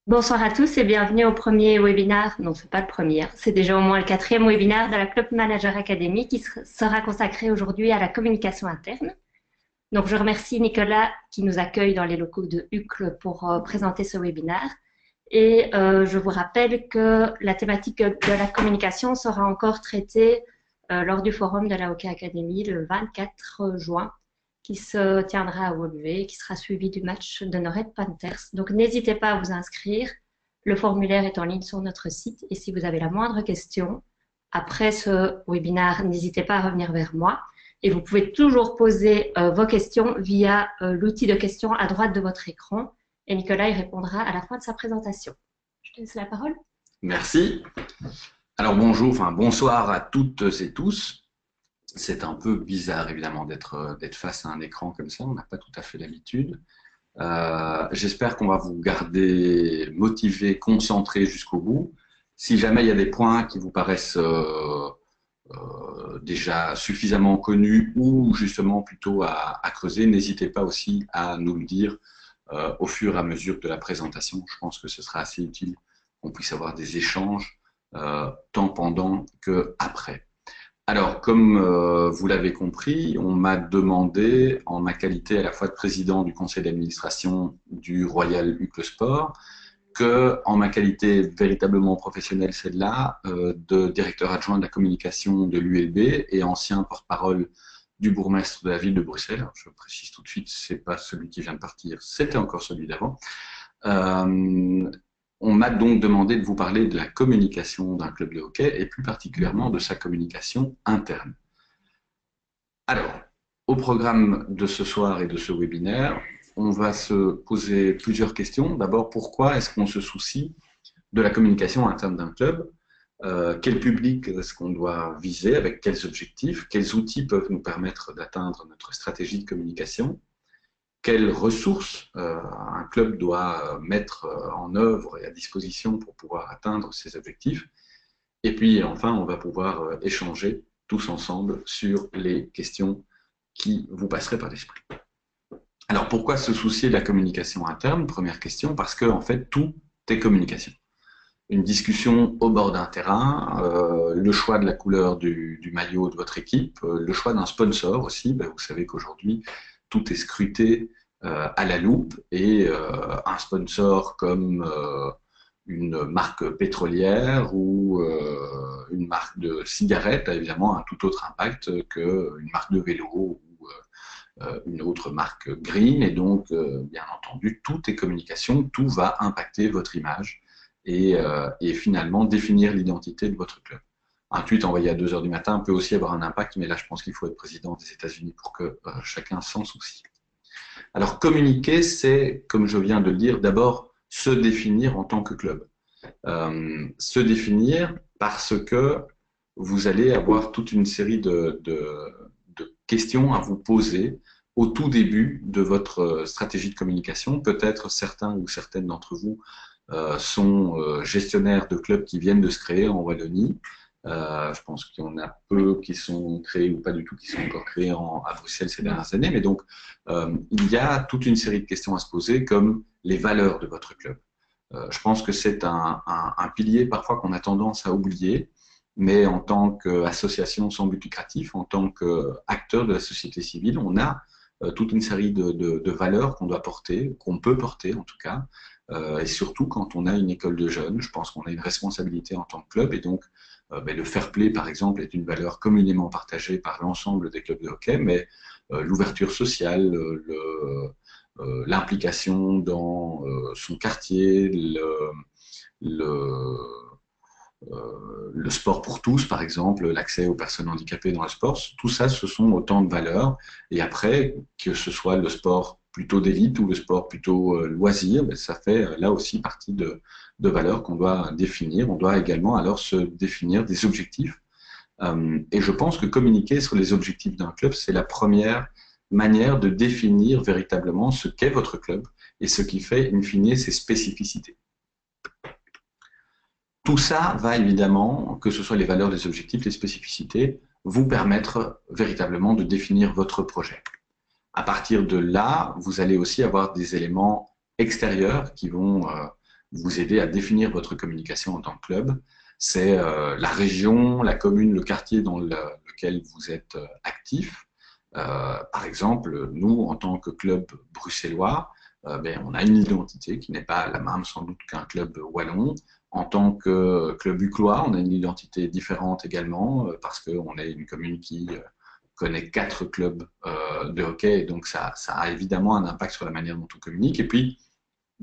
Bonsoir à tous et bienvenue au premier webinaire. Non, c'est pas le premier, hein. C'est déjà au moins le quatrième webinaire de la Club Manager Academy qui sera consacré aujourd'hui à la communication interne. Donc, je remercie Nicolas qui nous accueille dans les locaux de UCLE pour présenter ce webinaire. Et je vous rappelle que la thématique de la communication sera encore traitée lors du forum de la Hockey Academy le 24 juin qui se tiendra à Woluwe, qui sera suivi du match de Norred Panthers. Donc n'hésitez pas à vous inscrire. Le formulaire est en ligne sur notre site et si vous avez la moindre question après ce webinaire, n'hésitez pas à revenir vers moi. Et vous pouvez toujours poser vos questions via l'outil de questions à droite de votre écran et Nicolas y répondra à la fin de sa présentation. Je te laisse la parole. Merci. Alors bonjour, enfin bonsoir à toutes et tous. C'est un peu bizarre évidemment d'être face à un écran comme ça, on n'a pas tout à fait l'habitude. J'espère qu'on va vous garder motivé, concentré jusqu'au bout. Si jamais il y a des points qui vous paraissent déjà suffisamment connus ou justement plutôt à creuser, n'hésitez pas aussi à nous le dire au fur et à mesure de la présentation. Je pense que ce sera assez utile qu'on puisse avoir des échanges tant pendant que après. Alors, comme vous l'avez compris, on m'a demandé, en ma qualité à la fois de président du conseil d'administration du Royal UCLE Sport, que en ma qualité véritablement professionnelle, celle-là, de directeur adjoint de la communication de l'ULB et ancien porte-parole du bourgmestre de la ville de Bruxelles. Alors, je précise tout de suite, c'est pas celui qui vient de partir, c'était encore celui d'avant. On m'a donc demandé de vous parler de la communication d'un club de hockey et plus particulièrement de sa communication interne. Alors, au programme de ce soir et de ce webinaire, on va se poser plusieurs questions. D'abord, pourquoi est-ce qu'on se soucie de la communication interne d'un club? Quel public est-ce qu'on doit viser? Avec quels objectifs? Quels outils peuvent nous permettre d'atteindre notre stratégie de communication? Quelles ressources un club doit mettre en œuvre et à disposition pour pouvoir atteindre ses objectifs? Et puis enfin, on va pouvoir échanger tous ensemble sur les questions qui vous passeraient par l'esprit. Alors pourquoi se soucier de la communication interne? Première question, parce que en fait tout est communication. Une discussion au bord d'un terrain, le choix de la couleur du maillot de votre équipe, le choix d'un sponsor aussi. Ben, vous savez qu'aujourd'hui tout est scruté à la loupe et un sponsor comme une marque pétrolière ou une marque de cigarettes a évidemment un tout autre impact qu'une marque de vélo ou une autre marque green. Et donc, bien entendu, tout est communication, tout va impacter votre image et finalement définir l'identité de votre club. Un tweet envoyé à 2 heures du matin peut aussi avoir un impact, mais là, je pense qu'il faut être président des États-Unis pour que chacun s'en soucie. Alors, communiquer, c'est, comme je viens de le dire, d'abord se définir en tant que club. Se définir parce que vous allez avoir toute une série de questions à vous poser au tout début de votre stratégie de communication. Peut-être certains ou certaines d'entre vous sont gestionnaires de clubs qui viennent de se créer en Wallonie. Je pense qu'il y en a peu qui sont créés ou pas du tout qui sont encore créés à Bruxelles ces dernières années. Mais donc, il y a toute une série de questions à se poser comme les valeurs de votre club. Je pense que c'est un pilier parfois qu'on a tendance à oublier, mais en tant qu'association sans but lucratif, en tant qu'acteur de la société civile, on a toute une série de valeurs qu'on doit porter, qu'on peut porter en tout cas, et surtout quand on a une école de jeunes, je pense qu'on a une responsabilité en tant que club, et donc le fair play par exemple est une valeur communément partagée par l'ensemble des clubs de hockey, mais l'ouverture sociale, l'implication dans son quartier, le sport pour tous, par exemple, l'accès aux personnes handicapées dans le sport, tout ça, ce sont autant de valeurs. Et après, que ce soit le sport plutôt d'élite ou le sport plutôt loisir, ça fait là aussi partie de valeurs qu'on doit définir. On doit également alors se définir des objectifs. Et je pense que communiquer sur les objectifs d'un club, c'est la première manière de définir véritablement ce qu'est votre club et ce qui fait, in fine, ses spécificités. Tout ça va évidemment, que ce soit les valeurs, les objectifs, les spécificités, vous permettre véritablement de définir votre projet. À partir de là, vous allez aussi avoir des éléments extérieurs qui vont vous aider à définir votre communication en tant que club. C'est la région, la commune, le quartier dans lequel vous êtes actif. Par exemple, nous, en tant que club bruxellois, on a une identité qui n'est pas la même sans doute qu'un club wallon. En tant que club uclois, on a une identité différente également parce qu'on est une commune qui connaît 4 clubs de hockey, et donc ça a évidemment un impact sur la manière dont on communique. Et puis,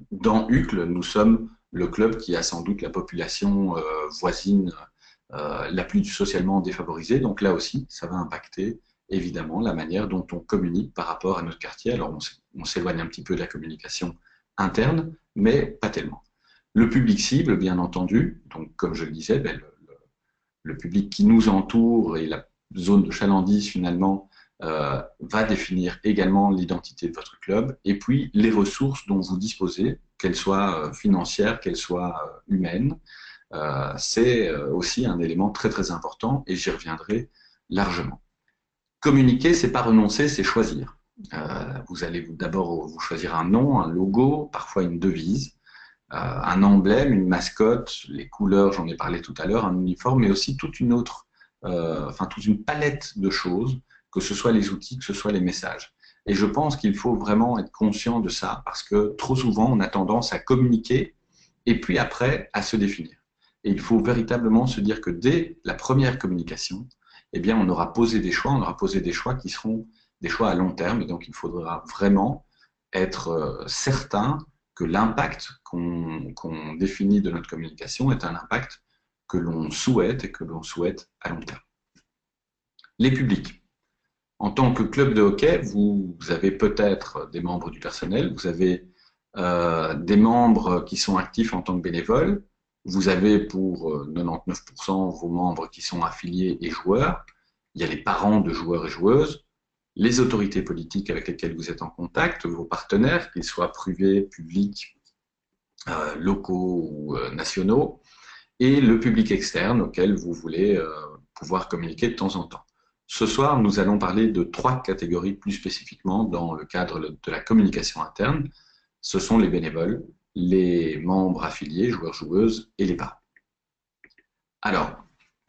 dans Uccle, nous sommes le club qui a sans doute la population voisine la plus socialement défavorisée. Donc là aussi, ça va impacter évidemment la manière dont on communique par rapport à notre quartier. Alors on s'éloigne un petit peu de la communication interne, mais pas tellement. Le public cible, bien entendu, donc comme je le disais, le public qui nous entoure et la zone de chalandise finalement va définir également l'identité de votre club, et puis les ressources dont vous disposez, qu'elles soient financières, qu'elles soient humaines, c'est aussi un élément très très important, et j'y reviendrai largement. Communiquer, c'est pas renoncer, c'est choisir. Vous allez d'abord vous choisir un nom, un logo, parfois une devise, un emblème, une mascotte, les couleurs, j'en ai parlé tout à l'heure, un uniforme, mais aussi toute une autre, toute une palette de choses, que ce soit les outils, que ce soit les messages. Et je pense qu'il faut vraiment être conscient de ça, parce que trop souvent, on a tendance à communiquer et puis après à se définir. Et il faut véritablement se dire que dès la première communication, eh bien, on aura posé des choix qui seront des choix à long terme, et donc il faudra vraiment être certain que l'impact qu'on définit de notre communication est un impact que l'on souhaite et que l'on souhaite à long terme. Les publics. En tant que club de hockey, vous avez peut-être des membres du personnel, vous avez des membres qui sont actifs en tant que bénévoles, vous avez pour 99% vos membres qui sont affiliés et joueurs, il y a les parents de joueurs et joueuses, les autorités politiques avec lesquelles vous êtes en contact, vos partenaires, qu'ils soient privés, publics, locaux ou nationaux, et le public externe auquel vous voulez pouvoir communiquer de temps en temps. Ce soir, nous allons parler de 3 catégories plus spécifiquement dans le cadre de la communication interne. Ce sont les bénévoles, les membres affiliés, joueurs-joueuses et les parents. Alors,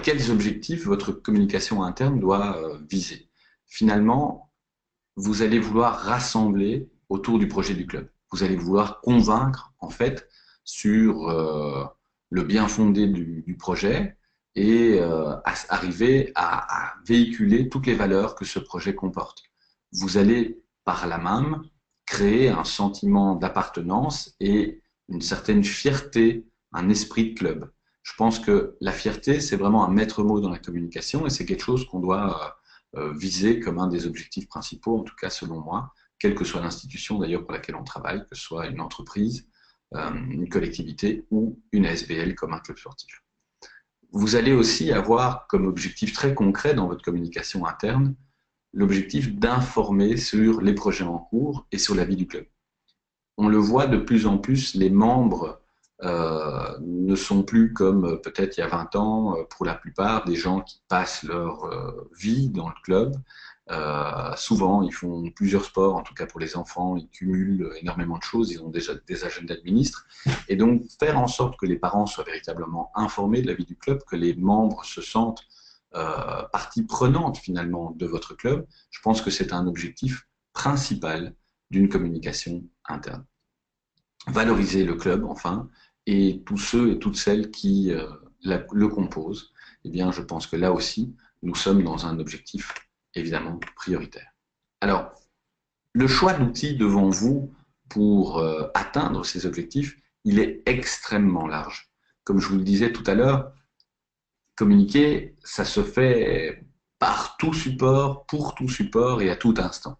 quels objectifs votre communication interne doit viser? Finalement, vous allez vouloir rassembler autour du projet du club. Vous allez vouloir convaincre, en fait, sur le bien fondé du projet et arriver à véhiculer toutes les valeurs que ce projet comporte. Vous allez, par là même, créer un sentiment d'appartenance et une certaine fierté, un esprit de club. Je pense que la fierté, c'est vraiment un maître mot dans la communication, et c'est quelque chose qu'on doit viser comme un des objectifs principaux, en tout cas selon moi, quelle que soit l'institution d'ailleurs pour laquelle on travaille, que ce soit une entreprise, une collectivité ou une ASBL comme un club sportif. Vous allez aussi avoir comme objectif très concret dans votre communication interne l'objectif d'informer sur les projets en cours et sur la vie du club. On le voit de plus en plus, les membres ne sont plus comme peut-être il y a 20 ans, pour la plupart, des gens qui passent leur vie dans le club. Souvent, ils font plusieurs sports, en tout cas pour les enfants, ils cumulent énormément de choses, ils ont déjà des agendas de ministres. Et donc, faire en sorte que les parents soient véritablement informés de la vie du club, que les membres se sentent partie prenante finalement de votre club, je pense que c'est un objectif principal d'une communication interne. Valoriser le club, enfin, et tous ceux et toutes celles qui le composent, eh bien, je pense que là aussi, nous sommes dans un objectif évidemment prioritaire. Alors, le choix d'outils devant vous pour atteindre ces objectifs, il est extrêmement large. Comme je vous le disais tout à l'heure, communiquer, ça se fait par tout support, pour tout support et à tout instant.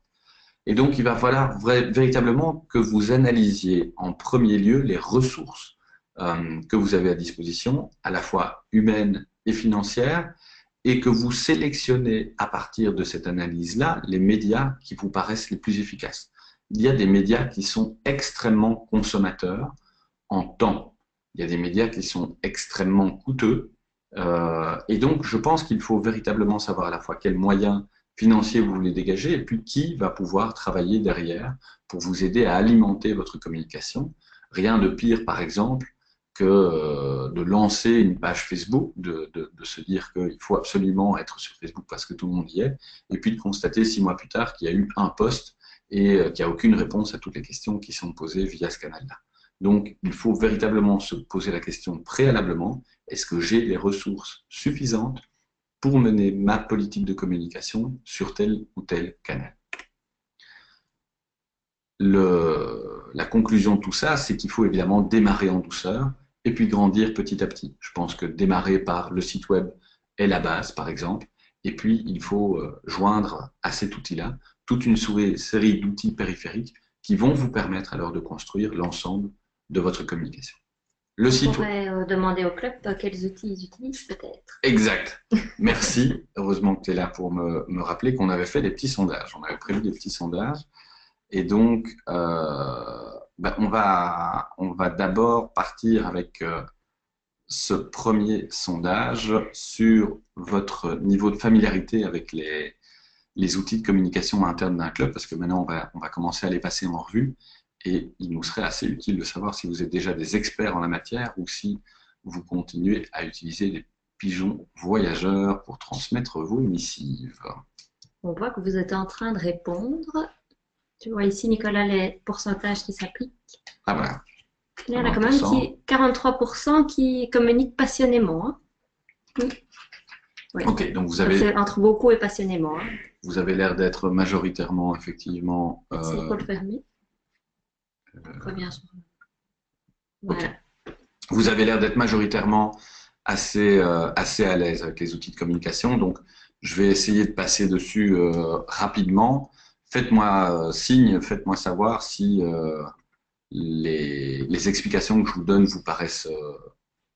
Et donc, il va falloir véritablement que vous analysiez en premier lieu les ressources que vous avez à disposition, à la fois humaines et financières, et que vous sélectionnez à partir de cette analyse-là les médias qui vous paraissent les plus efficaces. Il y a des médias qui sont extrêmement consommateurs en temps. Il y a des médias qui sont extrêmement coûteux. Et donc, je pense qu'il faut véritablement savoir à la fois quels moyens financiers vous voulez dégager et puis qui va pouvoir travailler derrière pour vous aider à alimenter votre communication. Rien de pire, par exemple, que de lancer une page Facebook, de se dire qu'il faut absolument être sur Facebook parce que tout le monde y est, et puis de constater 6 mois plus tard qu'il y a eu un post et qu'il n'y a aucune réponse à toutes les questions qui sont posées via ce canal-là. Donc, il faut véritablement se poser la question préalablement, est-ce que j'ai les ressources suffisantes pour mener ma politique de communication sur tel ou tel canal? La conclusion de tout ça, c'est qu'il faut évidemment démarrer en douceur et puis grandir petit à petit. Je pense que démarrer par le site web est la base, par exemple, et puis il faut joindre à cet outil-là toute une série d'outils périphériques qui vont vous permettre alors de construire l'ensemble de votre communication. Le On site web. pourrait demander au club quels outils ils utilisent peut-être. Exact. Merci. Heureusement que tu es là pour me rappeler qu'on avait fait des petits sondages. On avait prévu des petits sondages. Et donc, on va d'abord partir avec ce premier sondage sur votre niveau de familiarité avec les outils de communication interne d'un club, parce que maintenant, on va commencer à les passer en revue. Et il nous serait assez utile de savoir si vous êtes déjà des experts en la matière ou si vous continuez à utiliser des pigeons voyageurs pour transmettre vos missives. On voit que vous êtes en train de répondre. Tu vois ici, Nicolas, les pourcentages qui s'appliquent. Ah voilà. Il y en a quand même 43% qui communiquent passionnément. Hein. Oui. Ok, donc vous avez... C'est entre beaucoup et passionnément. Hein. Vous avez l'air d'être majoritairement, effectivement... C'est pour le fermer. Reviens sur... Voilà. Okay. Vous avez l'air d'être majoritairement assez à l'aise avec les outils de communication, donc je vais essayer de passer dessus rapidement. Faites-moi signe, faites-moi savoir si les explications que je vous donne vous paraissent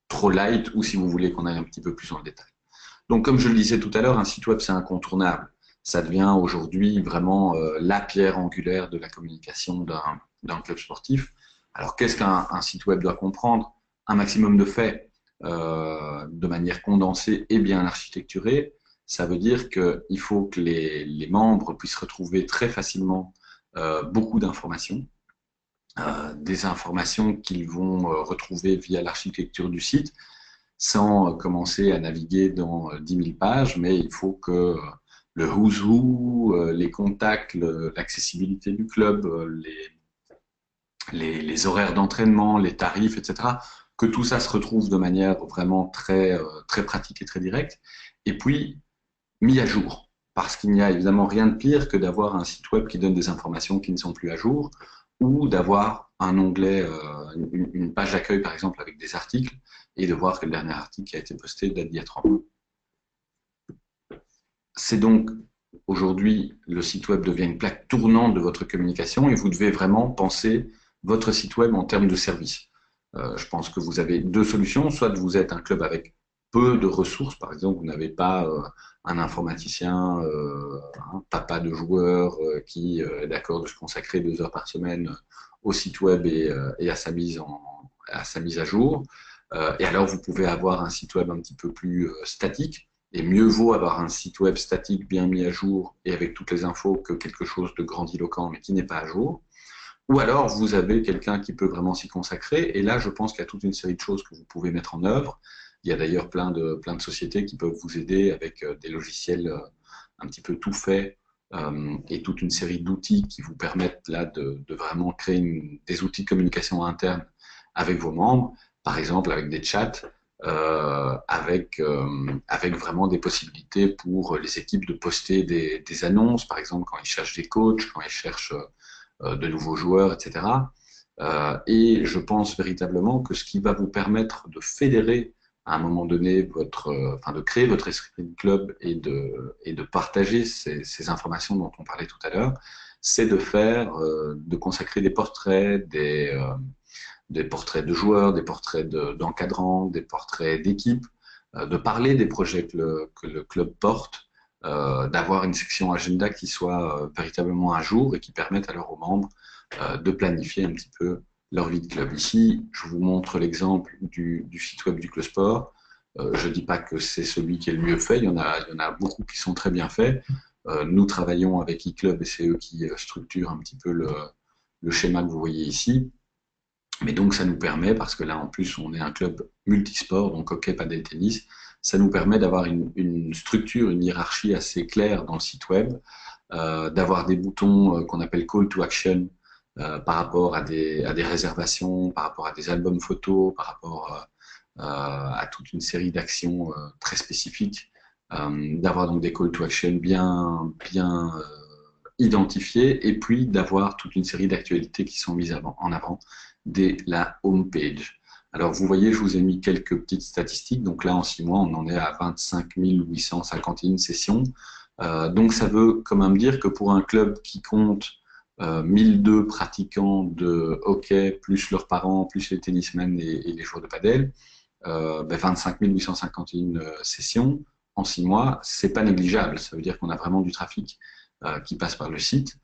trop light ou si vous voulez qu'on aille un petit peu plus dans le détail. Donc, comme je le disais tout à l'heure, un site web, c'est incontournable. Ça devient aujourd'hui vraiment la pierre angulaire de la communication d'un club sportif. Alors, qu'est-ce qu'un site web doit comprendre? Un maximum de faits de manière condensée et bien architecturée. Ça veut dire qu'il faut que les membres puissent retrouver très facilement beaucoup d'informations, des informations qu'ils vont retrouver via l'architecture du site, sans commencer à naviguer dans 10 000 pages, mais il faut que le who's who, les contacts, l'accessibilité du club, les horaires d'entraînement, les tarifs, etc., que tout ça se retrouve de manière vraiment très pratique et très directe. Et puis, mis à jour, parce qu'il n'y a évidemment rien de pire que d'avoir un site web qui donne des informations qui ne sont plus à jour, ou d'avoir un onglet, une page d'accueil par exemple avec des articles, et de voir que le dernier article qui a été posté date d'il y a 3 mois. C'est donc aujourd'hui, le site web devient une plaque tournante de votre communication et vous devez vraiment penser votre site web en termes de service. Je pense que vous avez 2 solutions, soit vous êtes un club avec peu de ressources, par exemple, vous n'avez pas un informaticien, un papa de joueur qui est d'accord de se consacrer 2 heures par semaine au site web et à sa mise à jour. Et alors, vous pouvez avoir un site web un petit peu plus statique, et mieux vaut avoir un site web statique bien mis à jour et avec toutes les infos que quelque chose de grandiloquent mais qui n'est pas à jour. Ou alors, vous avez quelqu'un qui peut vraiment s'y consacrer, et là, je pense qu'il y a toute une série de choses que vous pouvez mettre en œuvre. Il y a d'ailleurs plein de sociétés qui peuvent vous aider avec des logiciels un petit peu tout faits et toute une série d'outils qui vous permettent là de vraiment créer des outils de communication interne avec vos membres, par exemple avec des chats, avec vraiment des possibilités pour les équipes de poster des annonces, par exemple quand ils cherchent des coachs, quand ils cherchent de nouveaux joueurs, etc. Et je pense véritablement que ce qui va vous permettre de fédérer à un moment donné de créer votre esprit de club et de partager ces informations dont on parlait tout à l'heure, c'est de consacrer des portraits, des portraits de joueurs, des portraits d'encadrants, des portraits d'équipes, de parler des projets que le club porte, d'avoir une section agenda qui soit véritablement à jour et qui permette alors aux membres de planifier un petit peu leur vie de club. Ici, je vous montre l'exemple du site web du Club Sport. Je ne dis pas que c'est celui qui est le mieux fait, il y en a beaucoup qui sont très bien faits. Nous travaillons avec eClub et c'est eux qui structurent un petit peu le schéma que vous voyez ici. Mais donc, ça nous permet, parce que là, en plus, on est un club multisport, donc hockey, padel, tennis, ça nous permet d'avoir une structure, une hiérarchie assez claire dans le site web, d'avoir des boutons qu'on appelle call to action par rapport à des réservations, par rapport à des albums photos, par rapport à toute une série d'actions très spécifiques, d'avoir donc des call to action bien identifiés, et puis d'avoir toute une série d'actualités qui sont mises en avant dès la home page. Alors vous voyez, je vous ai mis quelques petites statistiques. Donc là, en 6 mois, on en est à 25 851 sessions. Donc ça veut quand même dire que pour un club qui compte 1002 pratiquants de hockey, plus leurs parents, plus les tennismen et les joueurs de padel, 25 851 sessions en 6 mois, c'est pas négligeable. Ça veut dire qu'on a vraiment du trafic qui passe par le site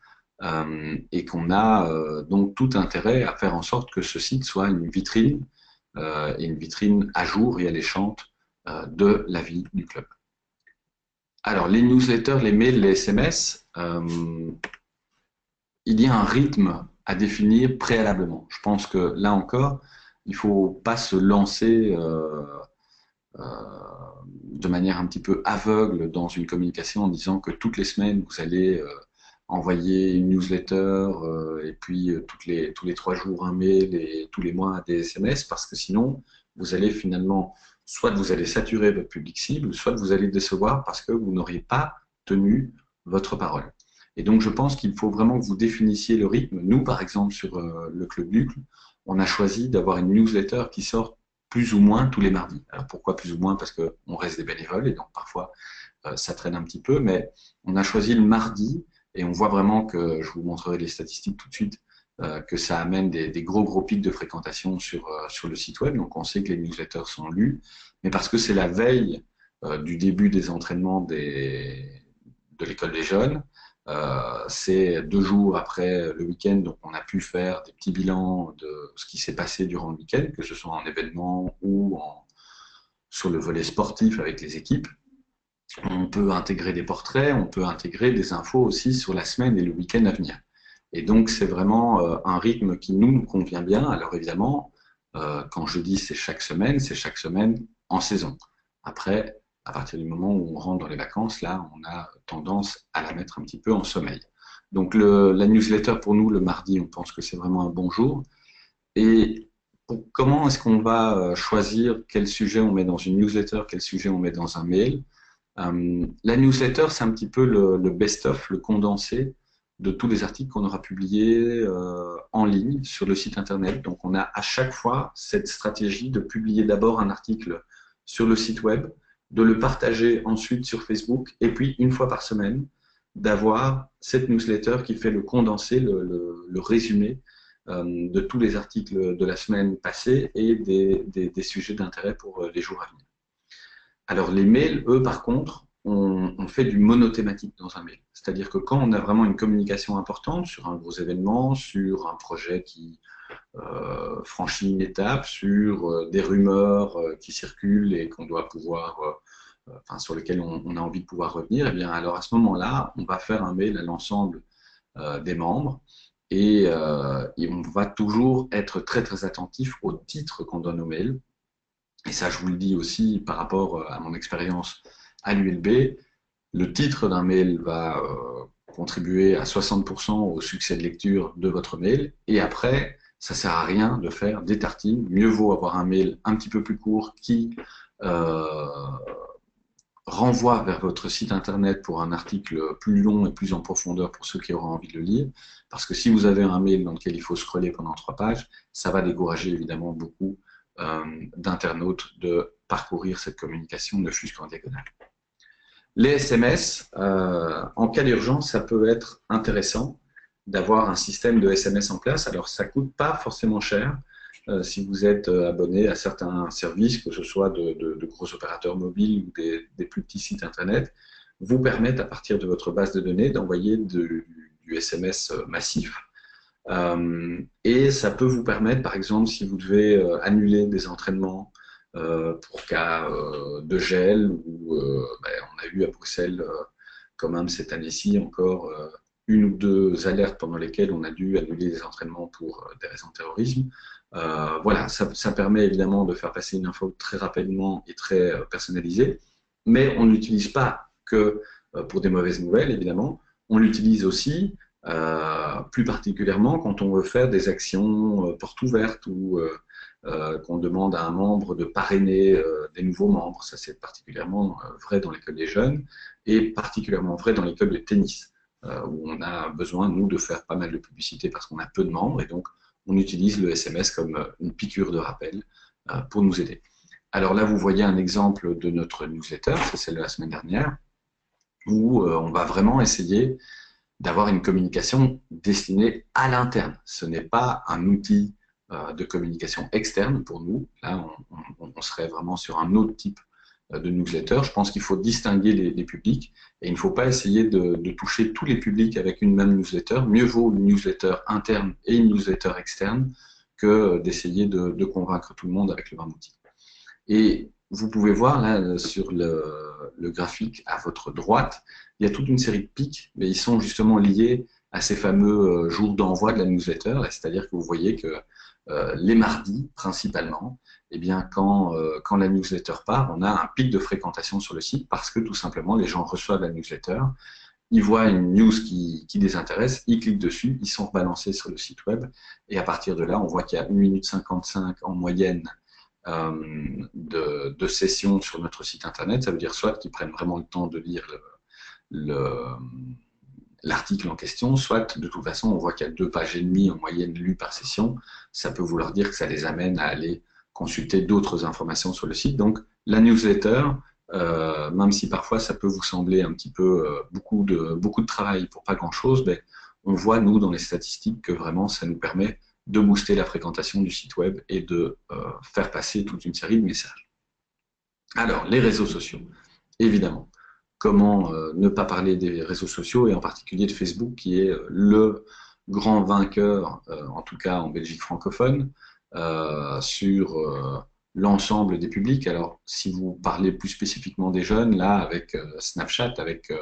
et qu'on a donc tout intérêt à faire en sorte que ce site soit une vitrine et une vitrine à jour et alléchante de la vie du club. Alors, les newsletters, les mails, les SMS, il y a un rythme à définir préalablement. Je pense que là encore, il ne faut pas se lancer euh, de manière un petit peu aveugle dans une communication en disant que toutes les semaines, vous allez envoyer une newsletter et puis tous les 3 jours un mail et tous les mois des SMS, parce que sinon, vous allez finalement, soit vous allez saturer votre public cible, soit vous allez décevoir parce que vous n'auriez pas tenu votre parole. Et donc, je pense qu'il faut vraiment que vous définissiez le rythme. Nous, par exemple, sur le Club Ducle, on a choisi d'avoir une newsletter qui sort plus ou moins tous les mardis. Alors, pourquoi plus ou moins? Parce qu'on reste des bénévoles et donc parfois, ça traîne un petit peu, mais on a choisi le mardi et on voit vraiment que, je vous montrerai les statistiques tout de suite, que ça amène des gros pics de fréquentation sur le site web. Donc, on sait que les newsletters sont lus, mais parce que c'est la veille du début des entraînements de l'école des jeunes. C'est 2 jours après le week-end, donc on a pu faire des petits bilans de ce qui s'est passé durant le week-end, que ce soit en événement ou sur le volet sportif avec les équipes. On peut intégrer des portraits, on peut intégrer des infos aussi sur la semaine et le week-end à venir. Et donc c'est vraiment un rythme qui nous convient bien. Alors évidemment, quand je dis c'est chaque semaine en saison. Après, à partir du moment où on rentre dans les vacances, là, on a tendance à la mettre un petit peu en sommeil. Donc la newsletter pour nous, le mardi, on pense que c'est vraiment un bon jour. Et comment est-ce qu'on va choisir quel sujet on met dans une newsletter, quel sujet on met dans un mail? La newsletter, c'est un petit peu le best-of, le condensé de tous les articles qu'on aura publiés en ligne sur le site internet. Donc, on a à chaque fois cette stratégie de publier d'abord un article sur le site web, de le partager ensuite sur Facebook, et puis une fois par semaine, d'avoir cette newsletter qui fait le condensé, le résumé de tous les articles de la semaine passée et des sujets d'intérêt pour les jours à venir. Alors les mails, eux, par contre, on fait du monothématique dans un mail. C'est-à-dire que quand on a vraiment une communication importante sur un gros événement, sur un projet qui franchit une étape, sur des rumeurs qui circulent et qu'on doit pouvoir, enfin, sur lesquelles on a envie de pouvoir revenir, eh bien, alors à ce moment-là, on va faire un mail à l'ensemble des membres et on va toujours être très attentif au titre qu'on donne au mail. Et ça, je vous le dis aussi par rapport à mon expérience à l'ULB, le titre d'un mail va contribuer à 60% au succès de lecture de votre mail. Et après, ça ne sert à rien de faire des tartines. Mieux vaut avoir un mail un petit peu plus court qui renvoie vers votre site internet pour un article plus long et plus en profondeur pour ceux qui auront envie de le lire. Parce que si vous avez un mail dans lequel il faut scroller pendant 3 pages, ça va décourager évidemment beaucoup d'internautes de parcourir cette communication, ne fût-ce qu'en diagonale. Les SMS, en cas d'urgence, ça peut être intéressant d'avoir un système de SMS en place. Alors, ça ne coûte pas forcément cher si vous êtes abonné à certains services, que ce soit de gros opérateurs mobiles ou des plus petits sites Internet, vous permettent, à partir de votre base de données, d'envoyer du SMS massif. Et ça peut vous permettre, par exemple, si vous devez annuler des entraînements pour cas de gel, ou on a eu à Bruxelles, quand même cette année-ci encore, une ou deux alertes pendant lesquelles on a dû annuler des entraînements pour des raisons de terrorisme. Voilà, ça permet évidemment de faire passer une info très rapidement et très personnalisée, mais on ne l'utilise pas que pour des mauvaises nouvelles, évidemment. On l'utilise aussi plus particulièrement quand on veut faire des actions portes ouvertes ou qu'on demande à un membre de parrainer des nouveaux membres. Ça, c'est particulièrement vrai dans l'école des jeunes et particulièrement vrai dans l'école de tennis, où on a besoin, nous, de faire pas mal de publicité parce qu'on a peu de membres et donc on utilise le SMS comme une piqûre de rappel pour nous aider. Alors là, vous voyez un exemple de notre newsletter, c'est celle de la semaine dernière, où on va vraiment essayer d'avoir une communication destinée à l'interne. Ce n'est pas un outil de communication externe pour nous. Là, on serait vraiment sur un autre type de newsletter. Je pense qu'il faut distinguer les publics et il ne faut pas essayer de toucher tous les publics avec une même newsletter. Mieux vaut une newsletter interne et une newsletter externe que d'essayer de convaincre tout le monde avec le même outil. Et vous pouvez voir là sur le graphique à votre droite, il y a toute une série de pics, mais ils sont justement liés à ces fameux jours d'envoi de la newsletter. C'est-à-dire que vous voyez que les mardis, principalement, eh bien, quand la newsletter part, on a un pic de fréquentation sur le site parce que tout simplement, les gens reçoivent la newsletter, ils voient une news qui les intéresse, ils cliquent dessus, ils sont rebalancés sur le site web et à partir de là, on voit qu'il y a 1 minute 55 en moyenne de sessions sur notre site internet. Ça veut dire soit qu'ils prennent vraiment le temps de lire l'article en question, soit de toute façon on voit qu'il y a 2 pages et demie en moyenne lues par session. Ça peut vouloir dire que ça les amène à aller consulter d'autres informations sur le site. Donc la newsletter, même si parfois ça peut vous sembler un petit peu beaucoup de travail pour pas grand-chose, mais on voit nous dans les statistiques que vraiment ça nous permet de booster la fréquentation du site web et de faire passer toute une série de messages. Alors, les réseaux sociaux, évidemment. Comment ne pas parler des réseaux sociaux et en particulier de Facebook qui est le grand vainqueur, en tout cas en Belgique francophone, sur l'ensemble des publics. Alors, si vous parlez plus spécifiquement des jeunes, là, avec Snapchat, avec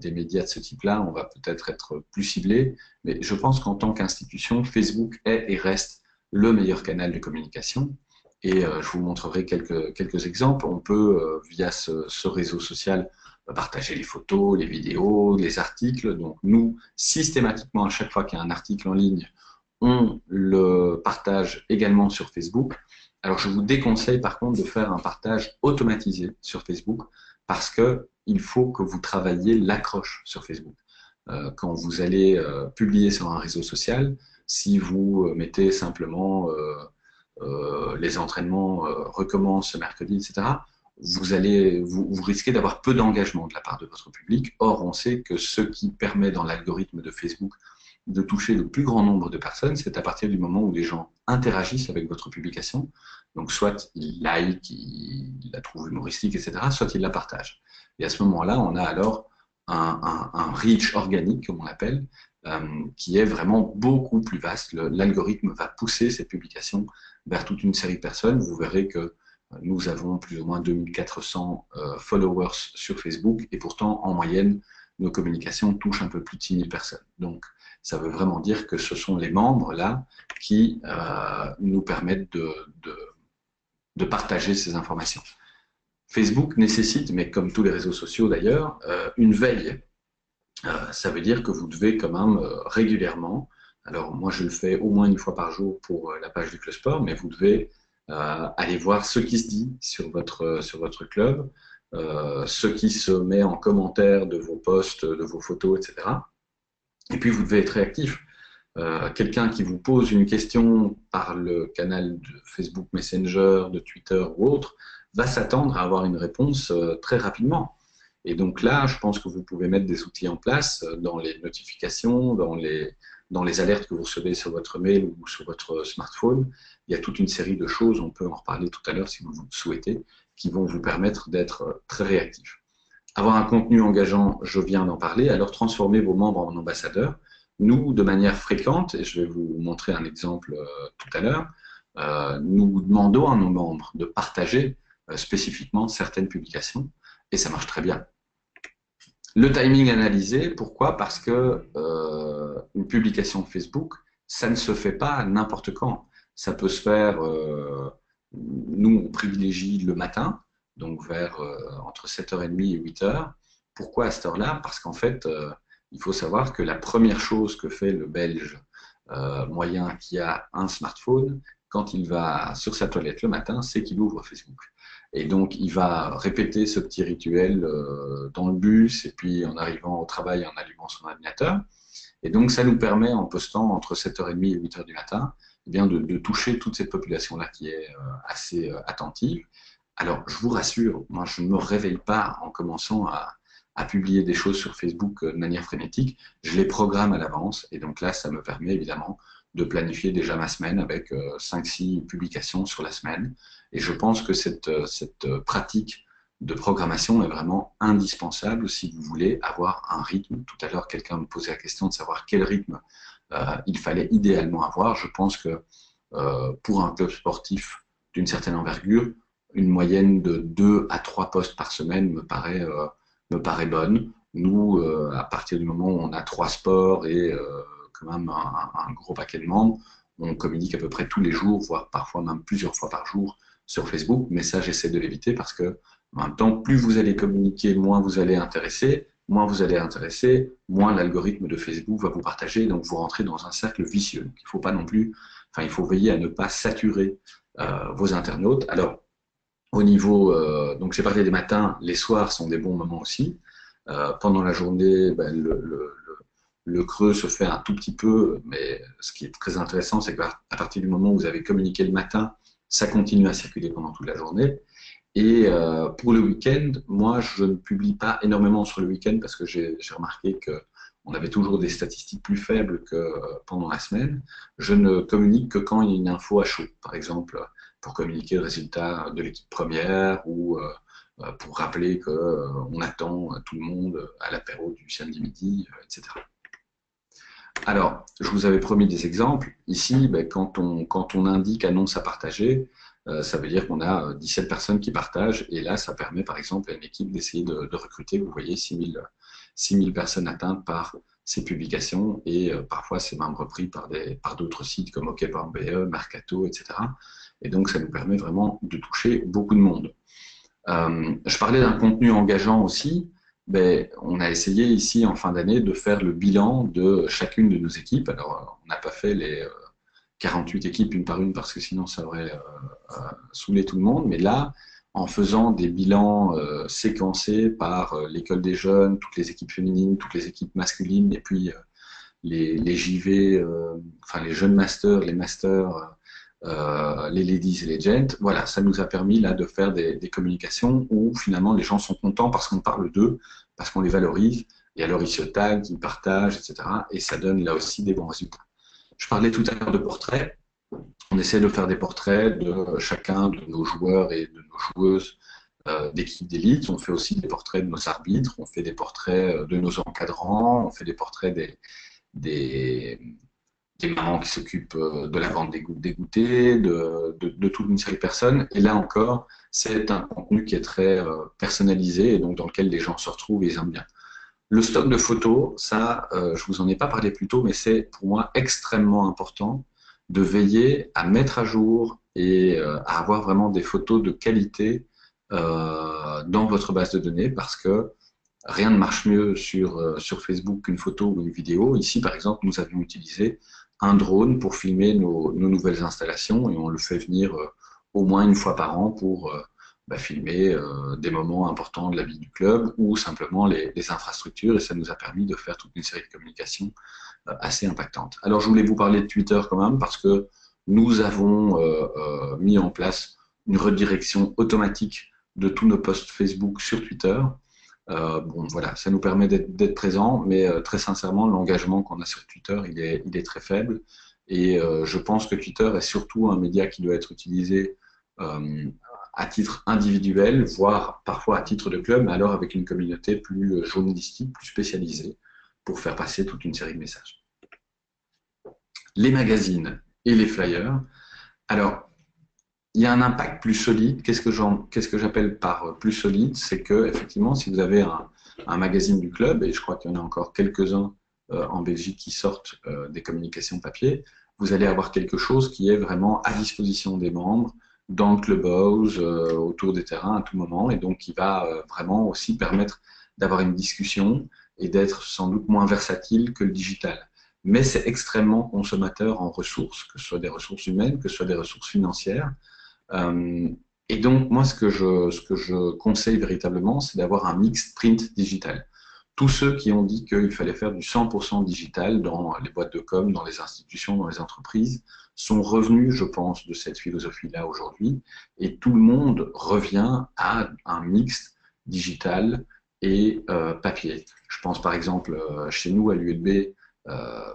des médias de ce type-là, on va peut-être être plus ciblé, mais je pense qu'en tant qu'institution, Facebook est et reste le meilleur canal de communication. Et je vous montrerai quelques exemples. On peut, via ce réseau social, partager les photos, les vidéos, les articles. Donc nous, systématiquement, à chaque fois qu'il y a un article en ligne, on le partage également sur Facebook. Alors je vous déconseille par contre de faire un partage automatisé sur Facebook parce qu'il faut que vous travailliez l'accroche sur Facebook. Quand vous allez publier sur un réseau social, si vous mettez simplement les entraînements recommencent ce mercredi, etc., vous risquez d'avoir peu d'engagement de la part de votre public. Or, on sait que ce qui permet dans l'algorithme de Facebook de toucher le plus grand nombre de personnes, c'est à partir du moment où les gens interagissent avec votre publication. Donc, soit ils like, ils la trouvent humoristique, etc., soit ils la partagent. Et à ce moment-là, on a alors un reach organique, comme on l'appelle, qui est vraiment beaucoup plus vaste. L'algorithme va pousser ces publications vers toute une série de personnes. Vous verrez que nous avons plus ou moins 2400 followers sur Facebook et pourtant, en moyenne, nos communications touchent un peu plus de 6000 personnes. Donc, ça veut vraiment dire que ce sont les membres là qui nous permettent de partager ces informations. Facebook nécessite, mais comme tous les réseaux sociaux d'ailleurs, une veille. Ça veut dire que vous devez quand même régulièrement, alors moi je le fais au moins une fois par jour pour la page du Club Sport, mais vous devez aller voir ce qui se dit sur votre club, ce qui se met en commentaire de vos posts, de vos photos, etc. Et puis vous devez être réactif. Quelqu'un qui vous pose une question par le canal de Facebook Messenger, de Twitter ou autre, va s'attendre à avoir une réponse très rapidement. Et donc là, je pense que vous pouvez mettre des outils en place dans les notifications, dans les alertes que vous recevez sur votre mail ou sur votre smartphone. Il y a toute une série de choses, on peut en reparler tout à l'heure si vous le souhaitez, qui vont vous permettre d'être très réactif. Avoir un contenu engageant, je viens d'en parler, alors transformer vos membres en ambassadeurs. Nous, de manière fréquente, et je vais vous montrer un exemple tout à l'heure, nous demandons à nos membres de partager spécifiquement certaines publications, et ça marche très bien. Le timing analysé, pourquoi? Parce que une publication Facebook, ça ne se fait pas n'importe quand. Ça peut se faire, nous on privilégie le matin, donc vers entre 7h30 et 8h. Pourquoi à cette heure-là? Parce qu'en fait, il faut savoir que la première chose que fait le Belge moyen qui a un smartphone, quand il va sur sa toilette le matin, c'est qu'il ouvre Facebook. Et donc, il va répéter ce petit rituel dans le bus et puis en arrivant au travail, en allumant son ordinateur. Et donc, ça nous permet, en postant entre 7h30 et 8h du matin, eh bien de toucher toute cette population-là qui est assez attentive. Alors, je vous rassure, moi, je ne me réveille pas en commençant à publier des choses sur Facebook de manière frénétique. Je les programme à l'avance. Et donc là, ça me permet évidemment de planifier déjà ma semaine avec 5-6 publications sur la semaine. Et je pense que cette pratique de programmation est vraiment indispensable si vous voulez avoir un rythme. Tout à l'heure, quelqu'un me posait la question de savoir quel rythme il fallait idéalement avoir. Je pense que pour un club sportif d'une certaine envergure, une moyenne de 2 à 3 posts par semaine me paraît bonne. Nous, à partir du moment où on a 3 sports et quand même un gros paquet de membres, on communique à peu près tous les jours, voire parfois même plusieurs fois par jour sur Facebook, mais ça j'essaie de l'éviter parce que en même temps, plus vous allez communiquer, moins vous allez intéresser, moins l'algorithme de Facebook va vous partager, donc vous rentrez dans un cercle vicieux. Donc, il faut pas non plus, enfin il faut veiller à ne pas saturer vos internautes. Alors au niveau, donc j'ai parlé des matins, les soirs sont des bons moments aussi. Pendant la journée, ben, le creux se fait un tout petit peu, mais ce qui est très intéressant, c'est qu'à partir du moment où vous avez communiqué le matin, ça continue à circuler pendant toute la journée. Et pour le week-end, moi, je ne publie pas énormément sur le week-end parce que j'ai remarqué qu'on avait toujours des statistiques plus faibles que pendant la semaine. Je ne communique que quand il y a une info à chaud. Par exemple, pour communiquer le résultat de l'équipe première ou pour rappeler qu'on attend tout le monde à l'apéro du samedi midi, etc. Alors, je vous avais promis des exemples. Ici, ben, quand on indique annonce à partager, ça veut dire qu'on a 17 personnes qui partagent. Et là, ça permet, par exemple, à une équipe d'essayer de recruter. Vous voyez, 6 000 personnes atteintes par ces publications. Et parfois, c'est même repris par d'autres sites comme OK.be, Mercato, etc. Et donc, ça nous permet vraiment de toucher beaucoup de monde. Je parlais d'un contenu engageant aussi. Ben, on a essayé ici en fin d'année de faire le bilan de chacune de nos équipes. Alors, on n'a pas fait les 48 équipes une par une parce que sinon ça aurait saoulé tout le monde. Mais là, en faisant des bilans séquencés par l'école des jeunes, toutes les équipes féminines, toutes les équipes masculines, et puis les JV, enfin les jeunes masters, les masters, les ladies et les gents, voilà, ça nous a permis là de faire des communications où finalement les gens sont contents parce qu'on parle d'eux, parce qu'on les valorise, et alors ils se taguent, ils partagent, etc. Et ça donne là aussi des bons résultats. Je parlais tout à l'heure de portraits. On essaie de faire des portraits de chacun de nos joueurs et de nos joueuses d'équipe d'élite. On fait aussi des portraits de nos arbitres, on fait des portraits de nos encadrants, on fait des portraits des mamans qui s'occupent de la vente des goûters, de toute une série de personnes. Et là encore, c'est un contenu qui est très personnalisé et donc dans lequel les gens se retrouvent et ils aiment bien. Le stock de photos, ça, je vous en ai pas parlé plus tôt, mais c'est pour moi extrêmement important de veiller à mettre à jour et à avoir vraiment des photos de qualité dans votre base de données parce que rien ne marche mieux sur Facebook qu'une photo ou une vidéo. Ici, par exemple, nous avions utilisé un drone pour filmer nos nouvelles installations et on le fait venir au moins une fois par an pour filmer des moments importants de la vie du club ou simplement les infrastructures et ça nous a permis de faire toute une série de communications assez impactantes. Alors je voulais vous parler de Twitter quand même parce que nous avons mis en place une redirection automatique de tous nos posts Facebook sur Twitter. Bon, voilà, ça nous permet d'être présents, mais très sincèrement, l'engagement qu'on a sur Twitter, il est très faible. Et je pense que Twitter est surtout un média qui doit être utilisé à titre individuel, voire parfois à titre de club, mais alors avec une communauté plus journalistique, plus spécialisée, pour faire passer toute une série de messages. Les magazines et les flyers. Alors, il y a un impact plus solide. Qu'est-ce que j'appelle par plus solide? C'est que, effectivement, si vous avez un magazine du club, et je crois qu'il y en a encore quelques-uns en Belgique qui sortent des communications papier, vous allez avoir quelque chose qui est vraiment à disposition des membres, dans le clubhouse, autour des terrains à tout moment, et donc qui va vraiment aussi permettre d'avoir une discussion et d'être sans doute moins versatile que le digital. Mais c'est extrêmement consommateur en ressources, que ce soit des ressources humaines, que ce soit des ressources financières. Euh, et donc, moi, ce que je conseille véritablement, c'est d'avoir un mix print digital. Tous ceux qui ont dit qu'il fallait faire du 100% digital dans les boîtes de com, dans les institutions, dans les entreprises, sont revenus, je pense, de cette philosophie-là aujourd'hui. Et tout le monde revient à un mix digital et papier. Je pense par exemple chez nous à l'ULB,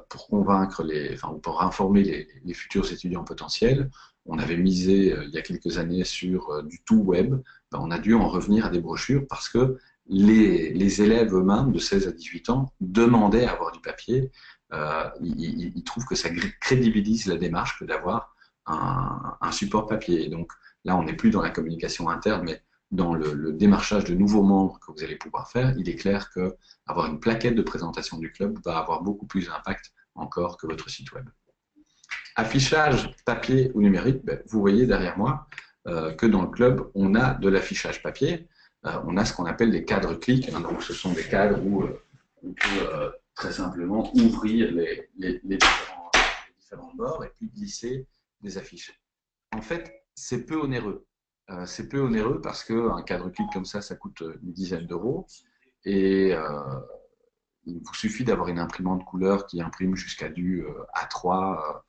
pour convaincre ou pour informer les futurs étudiants potentiels, on avait misé il y a quelques années sur du tout web. Ben, on a dû en revenir à des brochures parce que les élèves eux-mêmes de 16 à 18 ans demandaient à avoir du papier. Ils trouvent que ça crédibilise la démarche que d'avoir un support papier. Et donc là, on n'est plus dans la communication interne, mais dans le démarchage de nouveaux membres que vous allez pouvoir faire. Il est clair que avoir une plaquette de présentation du club va avoir beaucoup plus d'impact encore que votre site web. Affichage papier ou numérique, ben, vous voyez derrière moi que dans le club, on a de l'affichage papier. On a ce qu'on appelle des cadres clics. Hein, donc, ce sont des cadres où on peut très simplement ouvrir les différents bords et puis glisser des affiches. En fait, c'est peu onéreux. C'est peu onéreux parce qu'un cadre clic comme ça coûte une dizaine d'euros. Et il vous suffit d'avoir une imprimante couleur qui imprime jusqu'à du A3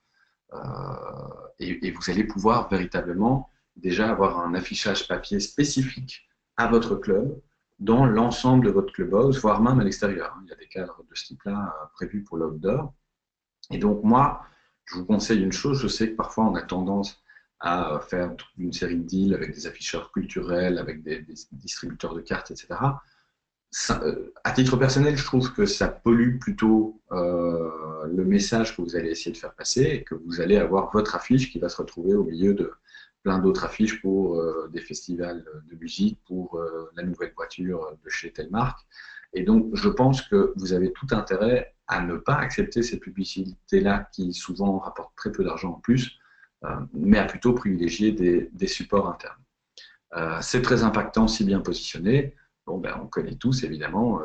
et vous allez pouvoir véritablement déjà avoir un affichage papier spécifique à votre club dans l'ensemble de votre clubhouse, voire même à l'extérieur. Il y a des cadres de ce type-là prévus pour l'outdoor. Et donc moi, je vous conseille une chose, je sais que parfois on a tendance à faire toute une série de deals avec des afficheurs culturels, avec des distributeurs de cartes, etc. À titre personnel, je trouve que ça pollue plutôt le message que vous allez essayer de faire passer et que vous allez avoir votre affiche qui va se retrouver au milieu de plein d'autres affiches pour des festivals de musique, pour la nouvelle voiture de chez telle marque. Et donc, je pense que vous avez tout intérêt à ne pas accepter ces publicités-là qui souvent rapportent très peu d'argent en plus, mais à plutôt privilégier des supports internes. C'est très impactant si bien positionné. Bon, ben, on connaît tous évidemment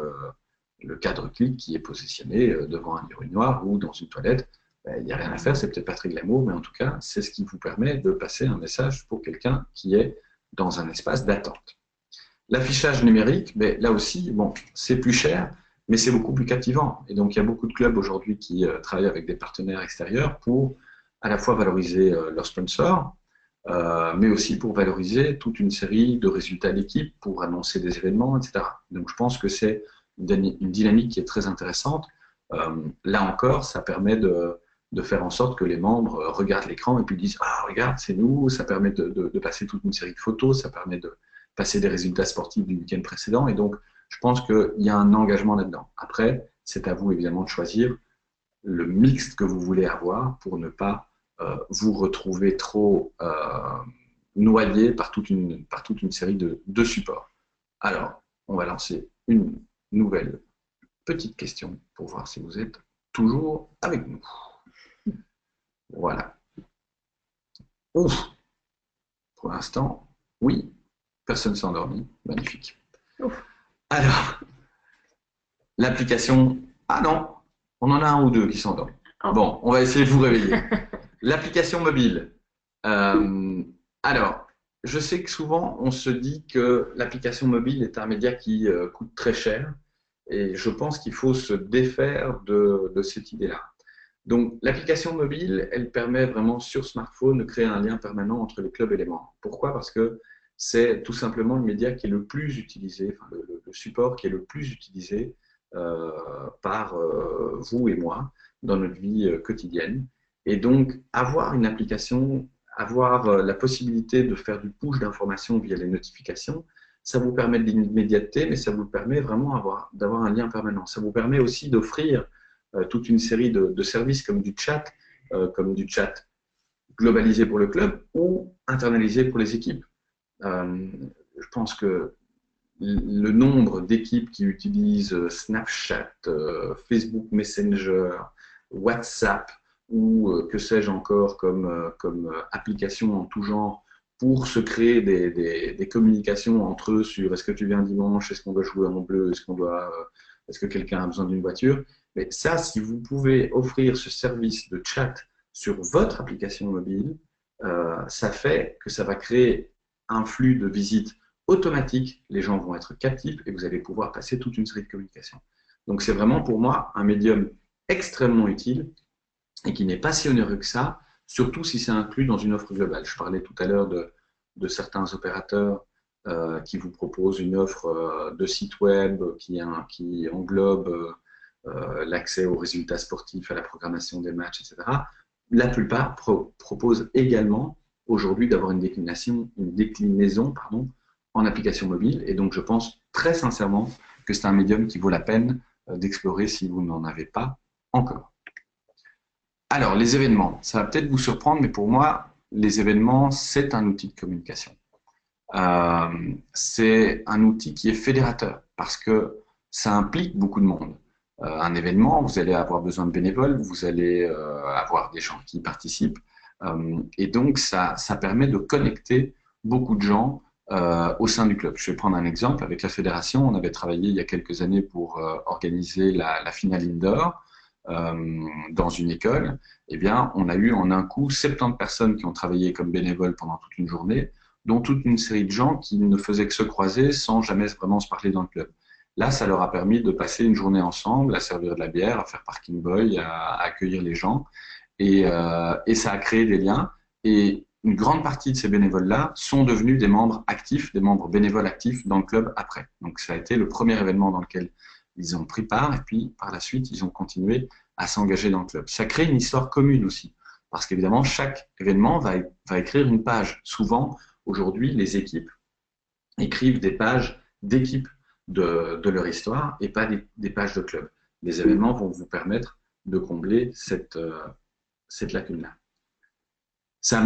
le cadre clic qui est positionné devant un urinoir ou dans une toilette. Il n'y a rien à faire, c'est peut-être pas très glamour, mais en tout cas, c'est ce qui vous permet de passer un message pour quelqu'un qui est dans un espace d'attente. L'affichage numérique, ben, là aussi, bon, c'est plus cher, mais c'est beaucoup plus captivant. Et donc, il y a beaucoup de clubs aujourd'hui qui travaillent avec des partenaires extérieurs pour à la fois valoriser leurs sponsors, mais aussi pour valoriser toute une série de résultats d'équipe, pour annoncer des événements, etc. Donc je pense que c'est une dynamique qui est très intéressante. Là encore, ça permet de faire en sorte que les membres regardent l'écran et puis disent « Ah, regarde, c'est nous », ça permet de passer toute une série de photos, ça permet de passer des résultats sportifs du week-end précédent, et donc je pense qu'il y a un engagement là-dedans. Après, c'est à vous évidemment de choisir le mix que vous voulez avoir pour ne pas vous retrouver trop noyé par toute une série de supports. Alors, on va lancer une nouvelle petite question pour voir si vous êtes toujours avec nous. Voilà. Ouf. Pour l'instant, oui, personne ne s'est endormi. Magnifique. Ouf. Alors, l'application... Ah non, on en a un ou deux qui s'endorment. Oh. Bon, on va essayer de vous réveiller. L'application mobile. Alors, je sais que souvent, on se dit que l'application mobile est un média qui coûte très cher, et je pense qu'il faut se défaire de cette idée-là. Donc, l'application mobile, elle permet vraiment sur smartphone de créer un lien permanent entre les clubs et les membres. Pourquoi? Parce que c'est tout simplement le média qui est le plus utilisé, enfin, le support qui est le plus utilisé par vous et moi dans notre vie quotidienne. Et donc, avoir une application, avoir la possibilité de faire du push d'informations via les notifications, ça vous permet de l'immédiateté, mais ça vous permet vraiment d'avoir un lien permanent. Ça vous permet aussi d'offrir toute une série de services comme du chat globalisé pour le club ou internalisé pour les équipes. Je pense que le nombre d'équipes qui utilisent Snapchat, Facebook Messenger, WhatsApp ou que sais-je encore comme application en tout genre pour se créer des communications entre eux sur est-ce que tu viens dimanche, est-ce qu'on doit jouer en bleu, est-ce que quelqu'un a besoin d'une voiture. Mais ça, si vous pouvez offrir ce service de chat sur votre application mobile, ça fait que ça va créer un flux de visites automatique, les gens vont être captifs et vous allez pouvoir passer toute une série de communications. Donc c'est vraiment pour moi un médium extrêmement utile et qui n'est pas si onéreux que ça, surtout si c'est inclus dans une offre globale. Je parlais tout à l'heure de certains opérateurs qui vous proposent une offre de site web qui englobe l'accès aux résultats sportifs, à la programmation des matchs, etc. La plupart proposent également aujourd'hui d'avoir une déclinaison en application mobile. Et donc, je pense très sincèrement que c'est un médium qui vaut la peine d'explorer si vous n'en avez pas encore. Alors, les événements, ça va peut-être vous surprendre, mais pour moi, les événements, c'est un outil de communication. C'est un outil qui est fédérateur parce que ça implique beaucoup de monde. Un événement, vous allez avoir besoin de bénévoles, vous allez avoir des gens qui participent. Et donc, ça permet de connecter beaucoup de gens au sein du club. Je vais prendre un exemple. Avec la fédération, on avait travaillé il y a quelques années pour organiser la finale indoor dans une école. Eh bien, on a eu en un coup 70 personnes qui ont travaillé comme bénévoles pendant toute une journée, dont toute une série de gens qui ne faisaient que se croiser sans jamais vraiment se parler dans le club. Là, ça leur a permis de passer une journée ensemble, à servir de la bière, à faire parking boy, à accueillir les gens. Et ça a créé des liens. Et une grande partie de ces bénévoles-là sont devenus des membres actifs, des membres bénévoles actifs dans le club après. Donc, ça a été le premier événement dans lequel ils ont pris part. Et puis, par la suite, ils ont continué à s'engager dans le club. Ça crée une histoire commune aussi. Parce qu'évidemment, chaque événement va écrire une page. Souvent, aujourd'hui, les équipes écrivent des pages d'équipe de leur histoire et pas des pages de club. Les événements vont vous permettre de combler cette lacune-là. Ça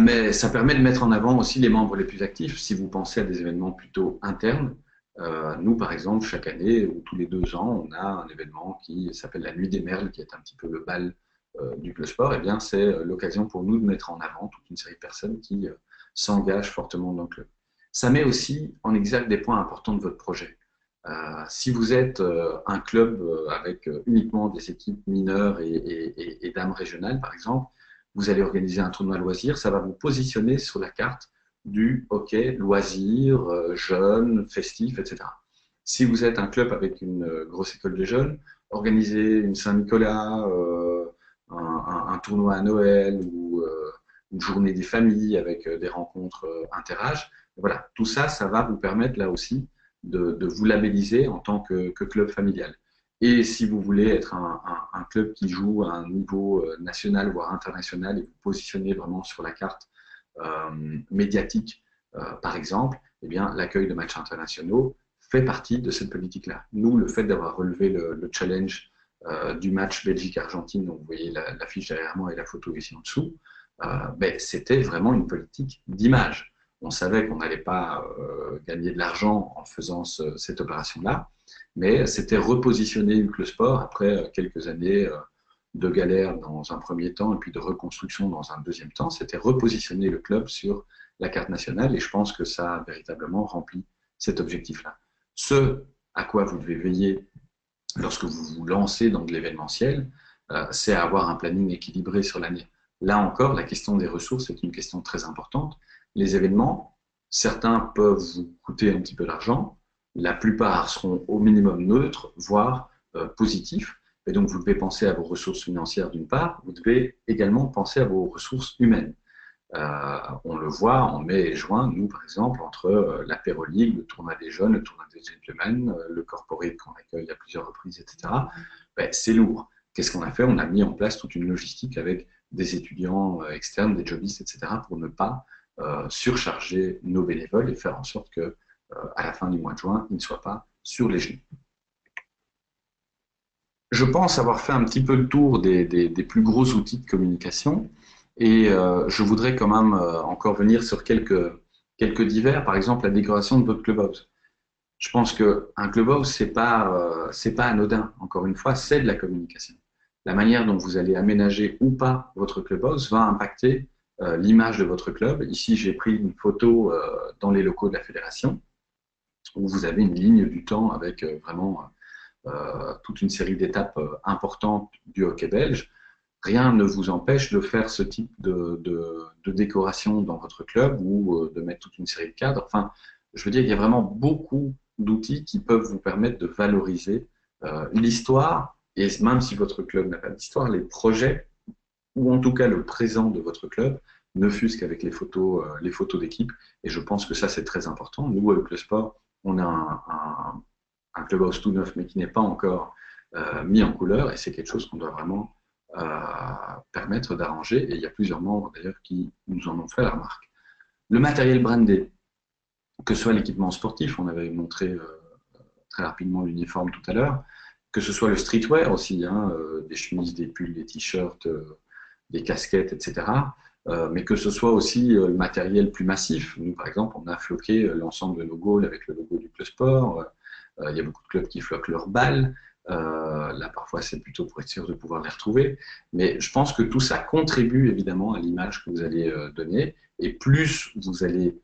permet de mettre en avant aussi les membres les plus actifs. Si vous pensez à des événements plutôt internes, nous, par exemple, chaque année ou tous les 2 ans, on a un événement qui s'appelle la Nuit des Merles, qui est un petit peu le bal du club sport. Eh bien, c'est l'occasion pour nous de mettre en avant toute une série de personnes qui s'engagent fortement dans le club. Ça met aussi en exergue des points importants de votre projet. Si vous êtes un club avec uniquement des équipes mineures et dames régionales, par exemple, vous allez organiser un tournoi loisir, ça va vous positionner sur la carte du hockey loisir, jeune, festif, etc. Si vous êtes un club avec une grosse école de jeunes, organisez une Saint-Nicolas, un tournoi à Noël ou une journée des familles avec des rencontres interâges. Voilà, tout ça, ça va vous permettre là aussi de vous labelliser en tant que club familial. Et si vous voulez être un club qui joue à un niveau national, voire international, et vous positionnez vraiment sur la carte médiatique, par exemple, eh bien, l'accueil de matchs internationaux fait partie de cette politique-là. Nous, le fait d'avoir relevé le challenge du match Belgique-Argentine, donc vous voyez l'affiche derrière moi et la photo ici en dessous, c'était vraiment une politique d'image. On savait qu'on n'allait pas gagner de l'argent en faisant cette opération-là, mais c'était repositionner le sport après quelques années de galère dans un premier temps et puis de reconstruction dans un deuxième temps. C'était repositionner le club sur la carte nationale et je pense que ça a véritablement rempli cet objectif-là. Ce à quoi vous devez veiller lorsque vous vous lancez dans de l'événementiel, c'est avoir un planning équilibré sur l'année. Là encore, la question des ressources est une question très importante. Les événements, certains peuvent vous coûter un petit peu d'argent, la plupart seront au minimum neutres, voire positifs. Et donc, vous devez penser à vos ressources financières d'une part, vous devez également penser à vos ressources humaines. On le voit en mai et juin, nous par exemple, entre l'apéro league, le tournoi des jeunes, le tournoi des gentlemen, le corporate qu'on accueille à plusieurs reprises, etc. C'est lourd. Qu'est-ce qu'on a fait? On a mis en place toute une logistique avec des étudiants externes, des jobistes, etc. pour ne pas surcharger nos bénévoles et faire en sorte que à la fin du mois de juin, ils ne soient pas sur les genoux. Je pense avoir fait un petit peu le tour des plus gros outils de communication et je voudrais quand même encore venir sur quelques divers, par exemple la décoration de votre clubhouse. Je pense qu'un clubhouse, c'est pas anodin. Encore une fois, c'est de la communication. La manière dont vous allez aménager ou pas votre clubhouse va impacter l'image de votre club. Ici, j'ai pris une photo dans les locaux de la fédération où vous avez une ligne du temps avec vraiment toute une série d'étapes importantes du hockey belge. Rien ne vous empêche de faire ce type de décoration dans votre club ou de mettre toute une série de cadres. Enfin, je veux dire, il y a vraiment beaucoup d'outils qui peuvent vous permettre de valoriser l'histoire, et même si votre club n'a pas d'histoire, les projets, ou en tout cas le présent de votre club, ne fût-ce qu'avec les photos d'équipe. Et je pense que ça, c'est très important. Nous, avec le sport, on a un clubhouse tout neuf, mais qui n'est pas encore mis en couleur, et c'est quelque chose qu'on doit vraiment permettre d'arranger. Et il y a plusieurs membres, d'ailleurs, qui nous en ont fait la remarque. Le matériel brandé, que ce soit l'équipement sportif, on avait montré très rapidement l'uniforme tout à l'heure, que ce soit le streetwear aussi, hein, des chemises, des pulls, des t-shirts, des casquettes, etc. Mais que ce soit aussi le matériel plus massif. Nous, par exemple, on a floqué l'ensemble de nos goals avec le logo du Club Sport. Il y a beaucoup de clubs qui floquent leurs balles. Là, parfois, c'est plutôt pour être sûr de pouvoir les retrouver. Mais je pense que tout ça contribue évidemment à l'image que vous allez donner. Et plus vous allez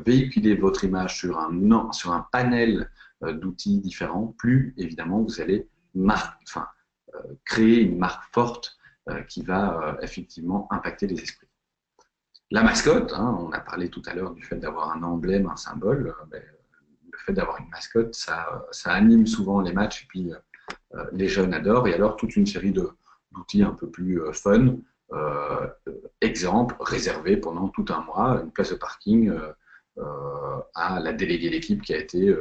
véhiculer votre image sur un panel d'outils différents, plus évidemment vous allez créer une marque forte qui va effectivement impacter les esprits. La mascotte, hein, on a parlé tout à l'heure du fait d'avoir un emblème, un symbole. Le fait d'avoir une mascotte, ça anime souvent les matchs et puis les jeunes adorent. Et alors toute une série d'outils un peu plus fun. Exemple, réservé pendant tout un mois une place de parking à la déléguée d'équipe qui a été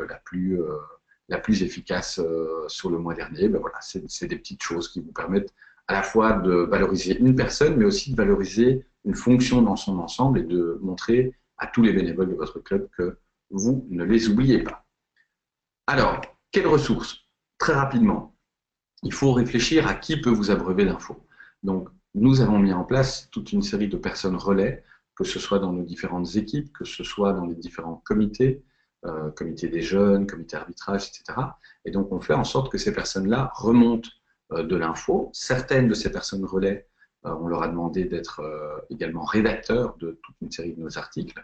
la plus efficace sur le mois dernier. Ben voilà, c'est des petites choses qui vous permettent à la fois de valoriser une personne, mais aussi de valoriser une fonction dans son ensemble et de montrer à tous les bénévoles de votre club que vous ne les oubliez pas. Alors, quelles ressources? Très rapidement, il faut réfléchir à qui peut vous abreuver d'infos. Donc, nous avons mis en place toute une série de personnes relais, que ce soit dans nos différentes équipes, que ce soit dans les différents comités, comité des jeunes, comité arbitrage, etc. Et donc, on fait en sorte que ces personnes-là remontent de l'info. Certaines de ces personnes relais, on leur a demandé d'être également rédacteurs de toute une série de nos articles.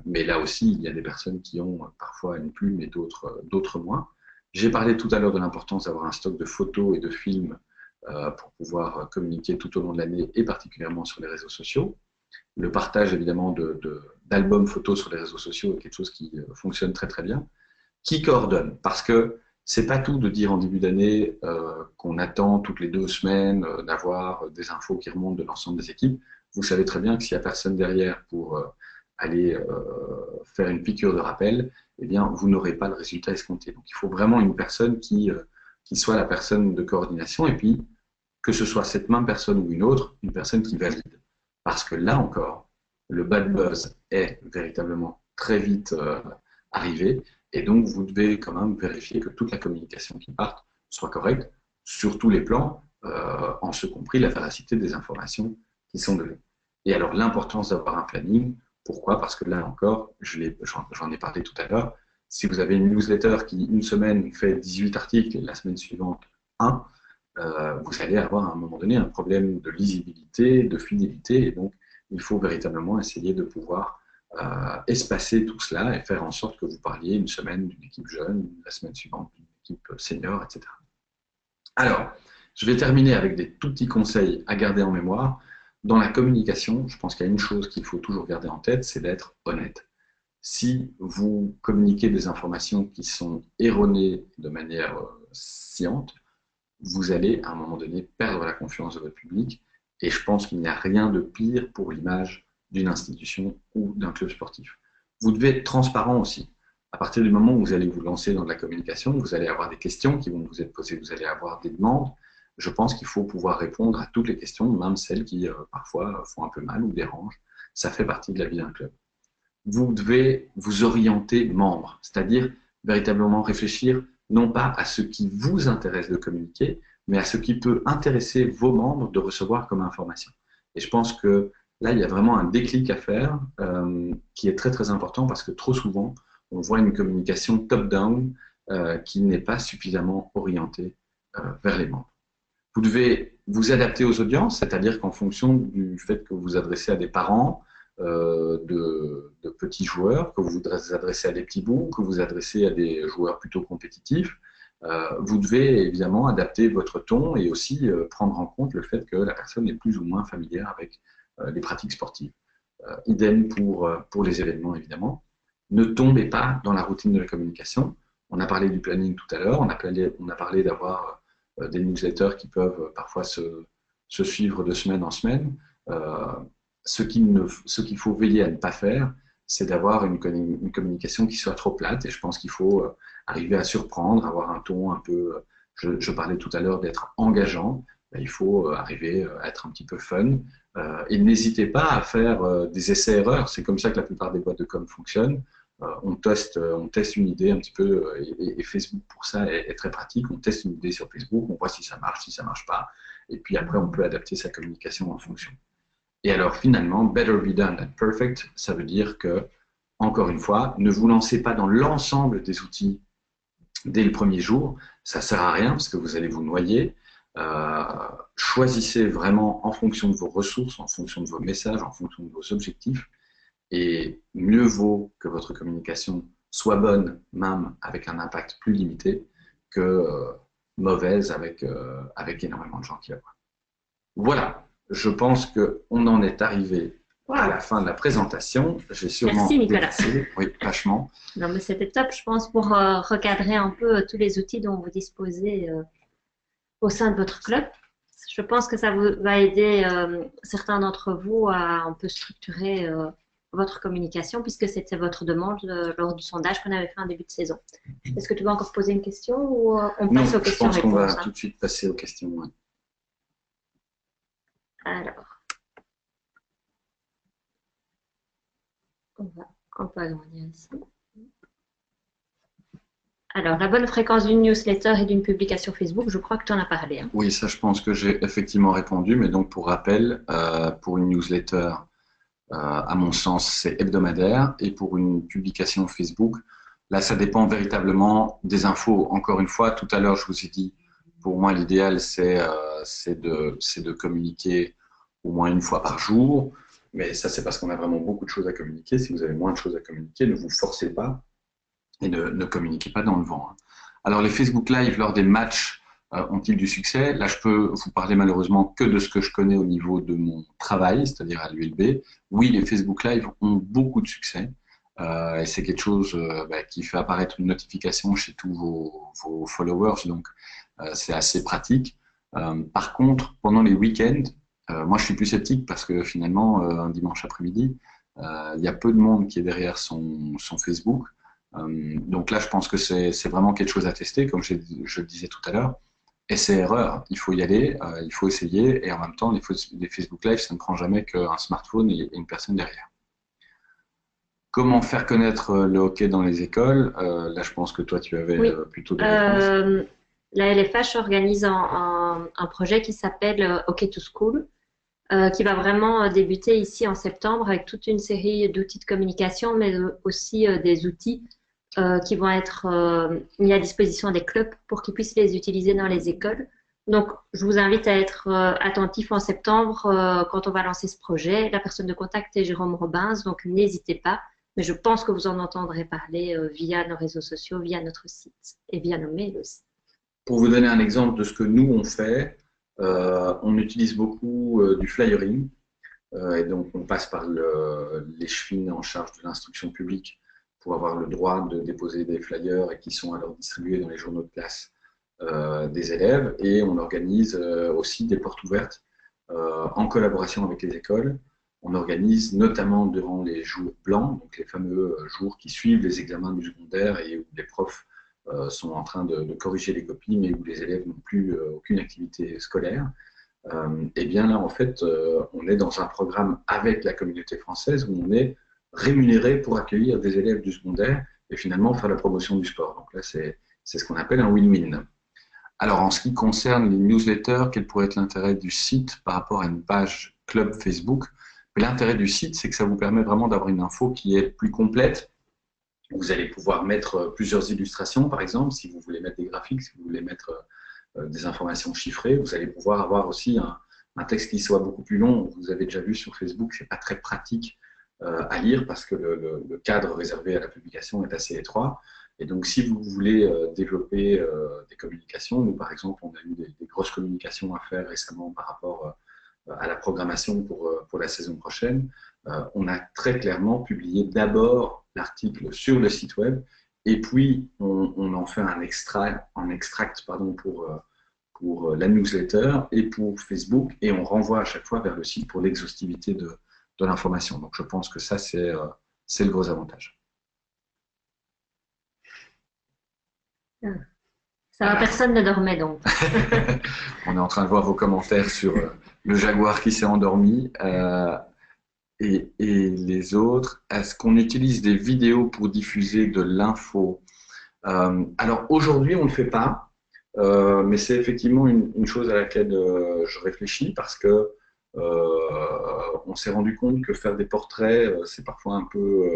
Mais là aussi, il y a des personnes qui ont parfois une plume et d'autres moins. J'ai parlé tout à l'heure de l'importance d'avoir un stock de photos et de films pour pouvoir communiquer tout au long de l'année et particulièrement sur les réseaux sociaux. Le partage évidemment d'albums photos sur les réseaux sociaux est quelque chose qui fonctionne très très bien. Qui coordonne? Parce que c'est pas tout de dire en début d'année qu'on attend toutes les 2 semaines d'avoir des infos qui remontent de l'ensemble des équipes. Vous savez très bien que s'il n'y a personne derrière pour aller faire une piqûre de rappel, eh bien, vous n'aurez pas le résultat escompté. Donc, il faut vraiment une personne qui soit la personne de coordination, et puis, que ce soit cette même personne ou une personne qui valide. Parce que là encore, le bad buzz est véritablement très vite arrivé, et donc vous devez quand même vérifier que toute la communication qui parte soit correcte sur tous les plans, en ce compris la véracité des informations qui sont données. Et alors, l'importance d'avoir un planning. Pourquoi? Parce que là encore, j'en ai parlé tout à l'heure, si vous avez une newsletter qui, une semaine, fait 18 articles et la semaine suivante, 1, vous allez avoir à un moment donné un problème de lisibilité, de fidélité, et donc il faut véritablement essayer de pouvoir espacer tout cela et faire en sorte que vous parliez une semaine d'une équipe jeune, la semaine suivante d'une équipe senior, etc. Alors, je vais terminer avec des tout petits conseils à garder en mémoire. Dans la communication, je pense qu'il y a une chose qu'il faut toujours garder en tête, c'est d'être honnête. Si vous communiquez des informations qui sont erronées de manière sciente, vous allez à un moment donné perdre la confiance de votre public, et je pense qu'il n'y a rien de pire pour l'image d'une institution ou d'un club sportif. Vous devez être transparent aussi. À partir du moment où vous allez vous lancer dans de la communication, vous allez avoir des questions qui vont vous être posées, vous allez avoir des demandes. Je pense qu'il faut pouvoir répondre à toutes les questions, même celles qui parfois font un peu mal ou dérangent. Ça fait partie de la vie d'un club. Vous devez vous orienter membre, c'est-à-dire véritablement réfléchir non pas à ce qui vous intéresse de communiquer, mais à ce qui peut intéresser vos membres de recevoir comme information. Et je pense que là, il y a vraiment un déclic à faire qui est très très important, parce que trop souvent, on voit une communication top-down qui n'est pas suffisamment orientée vers les membres. Vous devez vous adapter aux audiences, c'est-à-dire qu'en fonction du fait que vous vous adressez à des parents de petits joueurs, que vous vous adressez à des petits bouts, que vous vous adressez à des joueurs plutôt compétitifs, vous devez évidemment adapter votre ton et aussi prendre en compte le fait que la personne est plus ou moins familière avec les pratiques sportives. Idem pour les événements, évidemment. Ne tombez pas dans la routine de la communication. On a parlé du planning tout à l'heure, on a parlé d'avoir des newsletters qui peuvent parfois se suivre de semaine en semaine. Ce qu'il faut veiller à ne pas faire, c'est d'avoir une communication qui soit trop plate, et je pense qu'il faut arriver à surprendre, avoir un ton un peu, je parlais tout à l'heure d'être engageant, il faut arriver à être un petit peu fun, et n'hésitez pas à faire des essais-erreurs, c'est comme ça que la plupart des boîtes de com fonctionnent. On teste une idée un petit peu, et Facebook pour ça est très pratique. On teste une idée sur Facebook, on voit si ça marche pas, et puis après on peut adapter sa communication en fonction. Et alors finalement, better be done than perfect, ça veut dire que, encore une fois, ne vous lancez pas dans l'ensemble des outils dès le premier jour, ça sert à rien parce que vous allez vous noyer. Choisissez vraiment en fonction de vos ressources, en fonction de vos messages, en fonction de vos objectifs. Et mieux vaut que votre communication soit bonne, même avec un impact plus limité, que mauvaise avec énormément de gens qui la voient. Voilà, je pense qu'on en est arrivé à la fin de la présentation. J'ai sûrement Merci Nicolas. dépassé, oui, vachement. Non, mais c'était top, je pense, pour recadrer un peu tous les outils dont vous disposez au sein de votre club. Je pense que ça va aider certains d'entre vous à un peu structurer votre communication, puisque c'était votre demande lors du sondage qu'on avait fait en début de saison. Est-ce que tu veux encore poser une question ou on passe aux questions-réponses? Je pense qu'on va tout de suite passer aux questions. Ouais. Alors, on peut agrandir ici. Alors, la bonne fréquence d'une newsletter et d'une publication Facebook, je crois que tu en as parlé. Hein. Oui, ça, je pense que j'ai effectivement répondu, mais donc pour rappel, pour une newsletter, à mon sens, c'est hebdomadaire, et pour une publication Facebook, là, ça dépend véritablement des infos. Encore une fois, tout à l'heure, je vous ai dit, pour moi, l'idéal, c'est de communiquer au moins une fois par jour, mais ça, c'est parce qu'on a vraiment beaucoup de choses à communiquer. Si vous avez moins de choses à communiquer, ne vous forcez pas et ne communiquez pas dans le vent. Alors, les Facebook Live lors des matchs ont-ils du succès? Là, je peux vous parler malheureusement que de ce que je connais au niveau de mon travail, c'est-à-dire à l'ULB. Oui, les Facebook Live ont beaucoup de succès. Et c'est quelque chose qui fait apparaître une notification chez tous vos followers, donc c'est assez pratique. Par contre, pendant les week-ends, moi je suis plus sceptique parce que finalement, un dimanche après-midi, il y a peu de monde qui est derrière son Facebook. Donc là, je pense que c'est vraiment quelque chose à tester, comme je le disais tout à l'heure. Essai-erreur, il faut y aller, il faut essayer, et en même temps, les Facebook Live, ça ne prend jamais qu'un smartphone et une personne derrière. Comment faire connaître le hockey dans les écoles? Là, je pense que toi, tu avais plutôt des réponses. La LFH organise un projet qui s'appelle Hockey to School, qui va vraiment débuter ici en septembre avec toute une série d'outils de communication, mais aussi des outils qui vont être mis à disposition des clubs pour qu'ils puissent les utiliser dans les écoles. Donc, je vous invite à être attentif en septembre quand on va lancer ce projet. La personne de contact est Jérôme Robins, donc n'hésitez pas. Mais je pense que vous en entendrez parler via nos réseaux sociaux, via notre site et via nos mails aussi. Pour vous donner un exemple de ce que nous, on fait, on utilise beaucoup du flyering. Et donc, on passe par l'échevine en charge de l'instruction publique pour avoir le droit de déposer des flyers et qui sont alors distribués dans les journaux de classe des élèves. Et on organise aussi des portes ouvertes en collaboration avec les écoles. On organise notamment durant les jours blancs, donc les fameux jours qui suivent les examens du secondaire et où les profs sont en train de corriger les copies, mais où les élèves n'ont plus aucune activité scolaire. Et bien là, en fait, on est dans un programme avec la communauté française où on est rémunéré pour accueillir des élèves du secondaire et finalement faire la promotion du sport. Donc là, c'est ce qu'on appelle un win-win. Alors, en ce qui concerne les newsletters, quel pourrait être l'intérêt du site par rapport à une page club Facebook? L'intérêt du site, c'est que ça vous permet vraiment d'avoir une info qui est plus complète Vous allez pouvoir mettre plusieurs illustrations, par exemple, si vous voulez mettre des graphiques, si vous voulez mettre des informations chiffrées. Vous allez pouvoir avoir aussi un texte qui soit beaucoup plus long. Vous avez déjà vu sur Facebook, c'est pas très pratique à lire parce que le cadre réservé à la publication est assez étroit. Et donc, si vous voulez développer des communications, nous, par exemple, on a eu des grosses communications à faire récemment par rapport à la programmation pour la saison prochaine. On a très clairement publié d'abord l'article sur le site web et puis on en fait un extract pardon, pour la newsletter et pour Facebook et on renvoie à chaque fois vers le site pour l'exhaustivité de l'information. Donc je pense que ça, c'est le gros avantage. Ça va, personne ne dormait donc. On est en train de voir vos commentaires sur le jaguar qui s'est endormi. Et les autres, est-ce qu'on utilise des vidéos pour diffuser de l'info? Alors aujourd'hui, on ne le fait pas, mais c'est effectivement une chose à laquelle je réfléchis parce que on s'est rendu compte que faire des portraits, c'est parfois un peu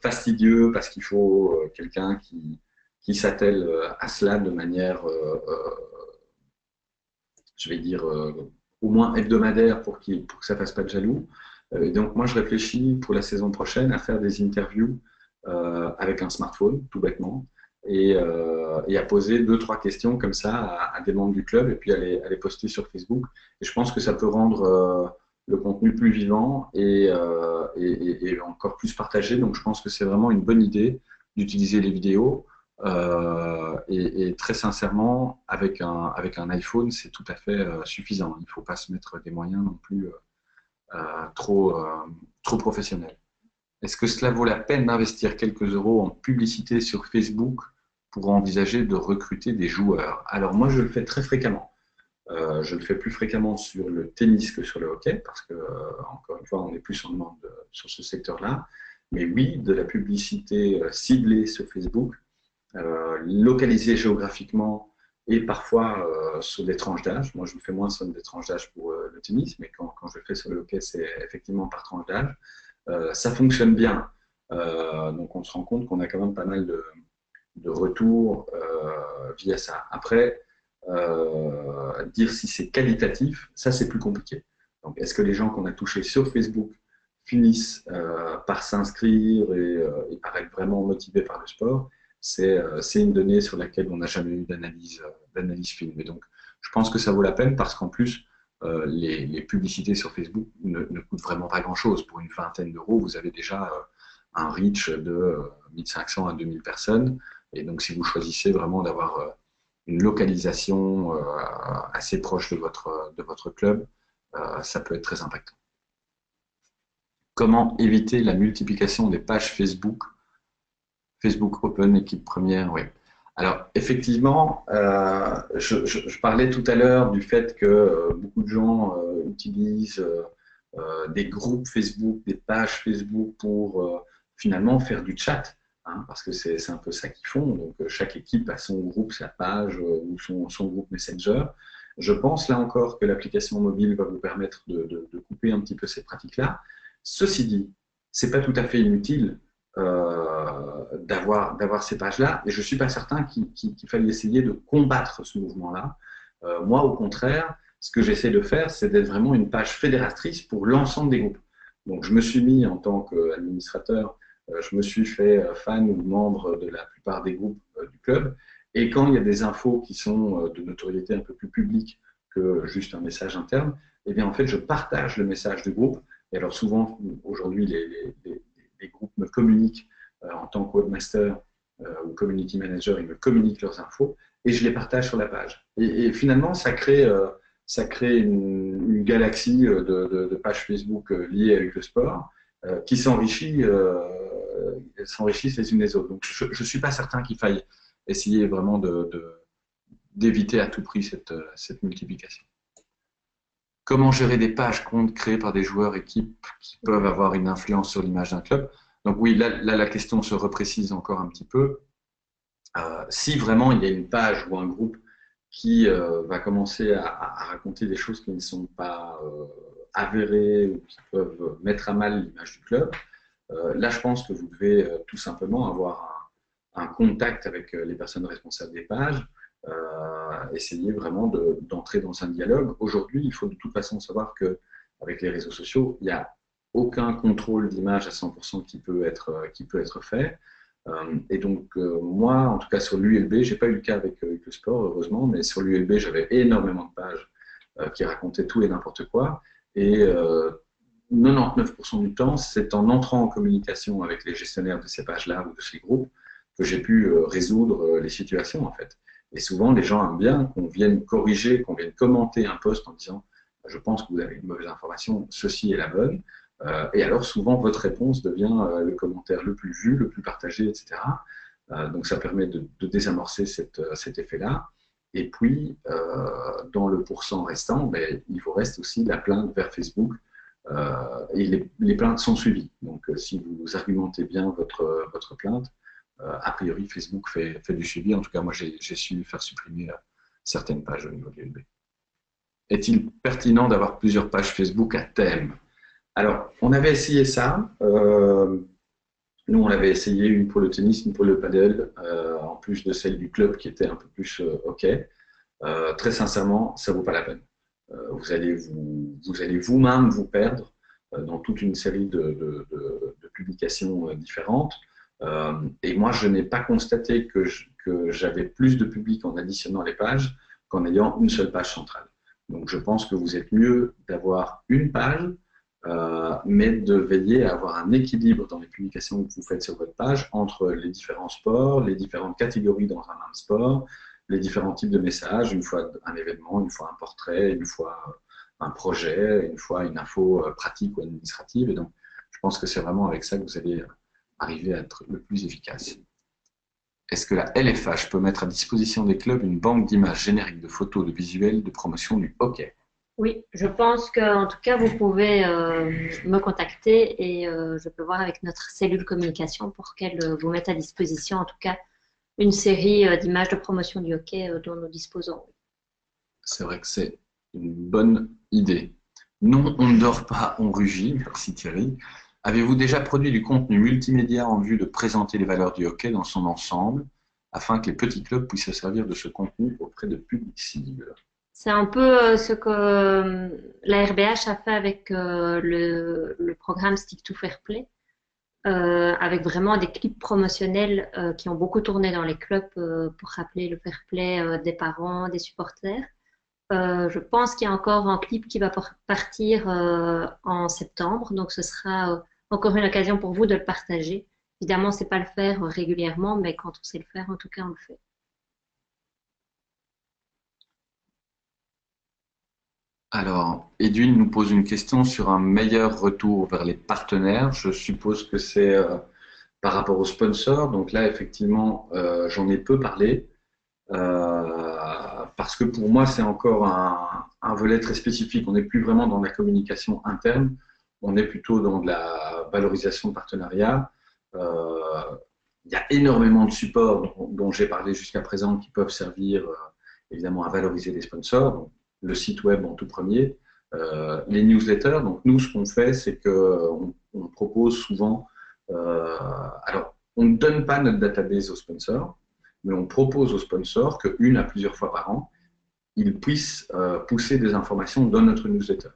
fastidieux parce qu'il faut quelqu'un qui s'attelle à cela de manière, je vais dire, au moins hebdomadaire pour que ça ne fasse pas de jaloux. Et donc, moi, je réfléchis pour la saison prochaine à faire des interviews avec un smartphone, tout bêtement, et à poser 2-3 questions comme ça à des membres du club et puis à les poster sur Facebook. Et je pense que ça peut rendre le contenu plus vivant et encore plus partagé. Donc, je pense que c'est vraiment une bonne idée d'utiliser les vidéos. Et très sincèrement, avec un iPhone, c'est tout à fait suffisant. Il ne faut pas se mettre des moyens non plus trop professionnels. Est-ce que cela vaut la peine d'investir quelques euros en publicité sur Facebook pour envisager de recruter des joueurs? Alors moi, je le fais très fréquemment. Je le fais plus fréquemment sur le tennis que sur le hockey, parce que, encore une fois, on est plus en demande sur ce secteur-là. Mais oui, de la publicité ciblée sur Facebook, localisée géographiquement et parfois sur des tranches d'âge. Moi, je fais moins sur des tranches d'âge pour le tennis, mais quand je le fais sur le hockey, c'est effectivement par tranche d'âge. Ça fonctionne bien. Donc, on se rend compte qu'on a quand même pas mal de retours via ça. Après, dire si c'est qualitatif, ça, c'est plus compliqué. Donc, est-ce que les gens qu'on a touchés sur Facebook finissent par s'inscrire et par être vraiment motivés par le sport? C'est une donnée sur laquelle on n'a jamais eu d'analyse fine. Et donc, je pense que ça vaut la peine parce qu'en plus, les publicités sur Facebook ne coûtent vraiment pas grand-chose. Pour une vingtaine d'euros, vous avez déjà un reach de 1500 à 2000 personnes. Et donc, si vous choisissez vraiment d'avoir une localisation assez proche de votre club, ça peut être très impactant. Comment éviter la multiplication des pages Facebook? Facebook Open, équipe première, oui. Alors, effectivement, je parlais tout à l'heure du fait que beaucoup de gens utilisent des groupes Facebook, des pages Facebook pour finalement faire du chat, hein, parce que c'est un peu ça qu'ils font. Donc, chaque équipe a son groupe, sa page ou son groupe Messenger. Je pense là encore que l'application mobile va vous permettre de couper un petit peu ces pratiques-là. Ceci dit, c'est pas tout à fait inutile d'avoir ces pages-là. Et je ne suis pas certain qu'il faille essayer de combattre ce mouvement-là. Moi, au contraire, ce que j'essaie de faire, c'est d'être vraiment une page fédératrice pour l'ensemble des groupes. Donc, je me suis mis en tant qu'administrateur, je me suis fait fan ou membre de la plupart des groupes du club. Et quand il y a des infos qui sont de notoriété un peu plus publique que juste un message interne, eh bien, en fait, je partage le message du groupe. Et alors, souvent, aujourd'hui, les groupes me communiquent en tant que webmaster ou community manager, ils me communiquent leurs infos et je les partage sur la page. Et finalement, ça crée une galaxie de pages Facebook liées avec le sport qui s'enrichissent les unes les autres. Donc, je ne suis pas certain qu'il faille essayer vraiment d'éviter à tout prix cette multiplication. Comment gérer des pages comptes créées par des joueurs équipes qui peuvent avoir une influence sur l'image d'un club? Donc oui, là, la question se reprécise encore un petit peu. Si vraiment il y a une page ou un groupe qui va commencer à raconter des choses qui ne sont pas avérées ou qui peuvent mettre à mal l'image du club, Là, je pense que vous devez tout simplement avoir un contact avec les personnes responsables des pages, essayer vraiment d'entrer dans un dialogue. Aujourd'hui, il faut de toute façon savoir qu'avec les réseaux sociaux, il n'y a aucun contrôle d'image à 100% qui peut être fait. Et donc, moi, en tout cas sur l'ULB, je n'ai pas eu le cas avec le sport, heureusement, mais sur l'ULB, j'avais énormément de pages qui racontaient tout et n'importe quoi. Et 99% du temps, c'est en entrant en communication avec les gestionnaires de ces pages-là ou de ces groupes que j'ai pu résoudre les situations, en fait. Et souvent, les gens aiment bien qu'on vienne corriger, qu'on vienne commenter un post en disant « je pense que vous avez une mauvaise information, ceci est la bonne ». Et alors, souvent, votre réponse devient le commentaire le plus vu, le plus partagé, etc. Donc, ça permet de désamorcer cet effet-là. Et puis, dans le pourcent restant, ben, il vous reste aussi la plainte vers Facebook. Et les plaintes sont suivies. Donc, si vous argumentez bien votre plainte, a priori, Facebook fait du suivi. En tout cas, moi, j'ai su faire supprimer certaines pages au niveau de l'ULB. Est-il pertinent d'avoir plusieurs pages Facebook à thème? Alors, on avait essayé ça. Nous, on avait essayé une pour le tennis, une pour le paddle, en plus de celle du club qui était un peu plus OK. Très sincèrement, ça ne vaut pas la peine. Vous allez vous-même vous perdre dans toute une série de publications différentes. Et moi, je n'ai pas constaté que j'avais plus de public en additionnant les pages qu'en ayant une seule page centrale. Donc, je pense que vous êtes mieux d'avoir une page, mais de veiller à avoir un équilibre dans les publications que vous faites sur votre page entre les différents sports, les différentes catégories dans un même sport, les différents types de messages, une fois un événement, une fois un portrait, une fois un projet, une fois une info pratique ou administrative. Et donc, je pense que c'est vraiment avec ça que vous allez arriver à être le plus efficace. Est-ce que la LFH peut mettre à disposition des clubs une banque d'images génériques de photos, de visuels, de promotion du hockey? Oui, je pense qu'en tout cas, vous pouvez me contacter et je peux voir avec notre cellule communication pour qu'elle vous mette à disposition en tout cas une série d'images de promotion du hockey dont nous disposons. C'est vrai que c'est une bonne idée. Non, on ne dort pas, on rugit. Merci Thierry. Avez-vous déjà produit du contenu multimédia en vue de présenter les valeurs du hockey dans son ensemble afin que les petits clubs puissent se servir de ce contenu auprès de publics cibles? C'est un peu ce que la RBH a fait avec le programme Stick to Fair Play, avec vraiment des clips promotionnels qui ont beaucoup tourné dans les clubs pour rappeler le fair play des parents, des supporters. Je pense qu'il y a encore un clip qui va partir en septembre, donc ce sera encore une occasion pour vous de le partager. Évidemment, c'est pas le faire régulièrement, mais quand on sait le faire, en tout cas, on le fait. Alors, Edwin nous pose une question sur un meilleur retour vers les partenaires. Je suppose que c'est par rapport aux sponsors. Donc là, effectivement, j'en ai peu parlé parce que pour moi, c'est encore un volet très spécifique. On n'est plus vraiment dans la communication interne, on est plutôt dans de la valorisation de partenariat. Il y a énormément de supports dont j'ai parlé jusqu'à présent qui peuvent servir évidemment à valoriser les sponsors. Donc, le site web en tout premier, les newsletters. Donc nous, ce qu'on fait, c'est qu'on propose souvent, alors on ne donne pas notre database aux sponsors, mais on propose aux sponsors qu'une à plusieurs fois par an, ils puissent pousser des informations dans notre newsletter.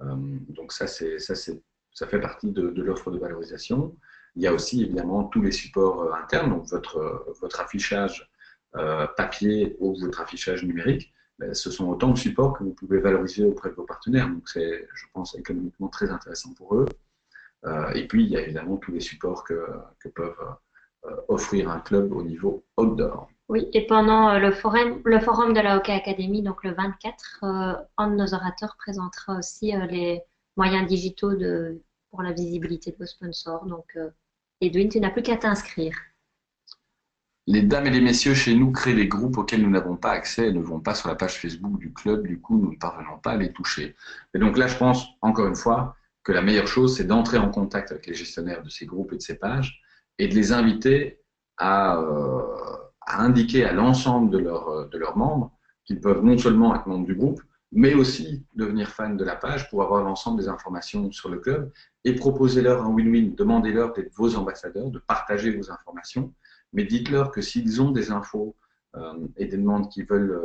Donc ça fait partie de l'offre de valorisation. Il y a aussi évidemment tous les supports internes, donc votre affichage papier ou votre affichage numérique. Ce sont autant de supports que vous pouvez valoriser auprès de vos partenaires. Donc, c'est, je pense, économiquement très intéressant pour eux. Et puis, il y a évidemment tous les supports que peuvent offrir un club au niveau outdoor. Oui, et pendant le forum de la Hockey Academy, donc le 24, un de nos orateurs présentera aussi les moyens digitaux pour la visibilité de vos sponsors. Donc, Edwin, tu n'as plus qu'à t'inscrire. Les dames et les messieurs chez nous créent des groupes auxquels nous n'avons pas accès et ne vont pas sur la page Facebook du club. Du coup, nous ne parvenons pas à les toucher. Et donc là, je pense, encore une fois, que la meilleure chose, c'est d'entrer en contact avec les gestionnaires de ces groupes et de ces pages et de les inviter à indiquer à l'ensemble de leurs membres qu'ils peuvent non seulement être membres du groupe, mais aussi devenir fan de la page pour avoir l'ensemble des informations sur le club et proposez-leur un win-win. Demandez-leur d'être vos ambassadeurs, de partager vos informations, mais dites-leur que s'ils ont des infos et des demandes qu'ils veulent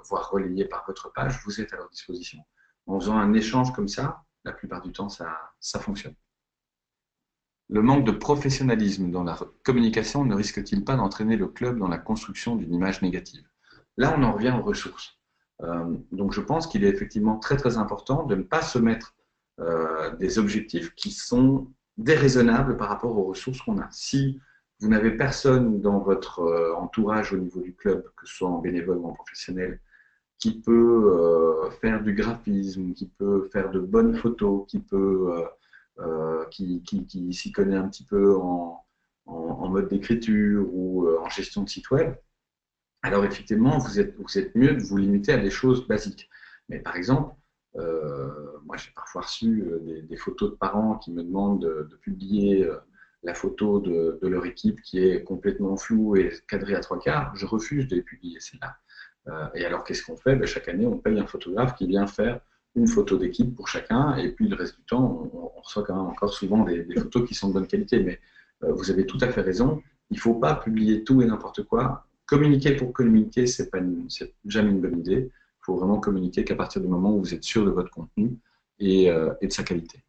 voir relayées par votre page, vous êtes à leur disposition. En faisant un échange comme ça, la plupart du temps, ça fonctionne. Le manque de professionnalisme dans la communication ne risque-t-il pas d'entraîner le club dans la construction d'une image négative? Là, on en revient aux ressources. Donc, je pense qu'il est effectivement très, très important de ne pas se mettre des objectifs qui sont déraisonnables par rapport aux ressources qu'on a. Si vous n'avez personne dans votre entourage au niveau du club, que ce soit en bénévole ou en professionnel, qui peut faire du graphisme, qui peut faire de bonnes photos, qui s'y connaît un petit peu en mode d'écriture ou en gestion de site web, alors effectivement, vous êtes mieux de vous limiter à des choses basiques. Mais par exemple, moi j'ai parfois reçu des photos de parents qui me demandent de publier la photo de leur équipe qui est complètement floue et cadrée à trois quarts. Je refuse de les publier celle-là. Et alors qu'est-ce qu'on fait? Chaque année, on paye un photographe qui vient faire une photo d'équipe pour chacun, et puis le reste du temps, on reçoit quand même encore souvent des photos qui sont de bonne qualité. Mais vous avez tout à fait raison, il ne faut pas publier tout et n'importe quoi. Communiquer pour communiquer, c'est jamais une bonne idée. Il faut vraiment communiquer qu'à partir du moment où vous êtes sûr de votre contenu et de sa qualité.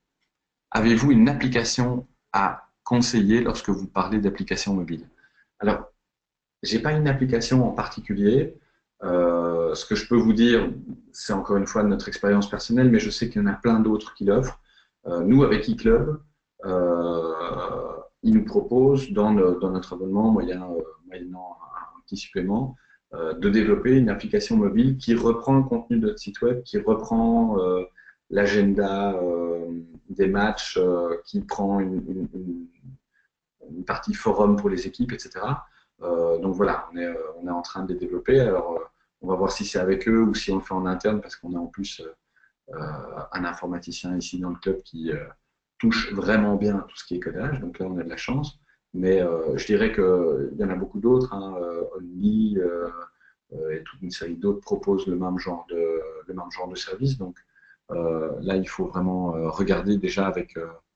Avez-vous une application à conseiller lorsque vous parlez d'application mobile? Alors, je n'ai pas une application en particulier. Ce que je peux vous dire, c'est encore une fois de notre expérience personnelle, mais je sais qu'il y en a plein d'autres qui l'offrent. Nous, avec eClub, ils nous proposent dans notre abonnement, moyennant un petit supplément, de développer une application mobile qui reprend le contenu de notre site web, qui reprend l'agenda des matchs, qui prend une partie forum pour les équipes, etc. Donc voilà, on est en train de les développer. Alors, on va voir si c'est avec eux ou si on le fait en interne, parce qu'on a en plus un informaticien ici dans le club qui touche vraiment bien à tout ce qui est codage. Donc là, on a de la chance. Mais je dirais qu'il y en a beaucoup d'autres. Only et toute une série d'autres proposent le même genre de service. Donc là, il faut vraiment regarder déjà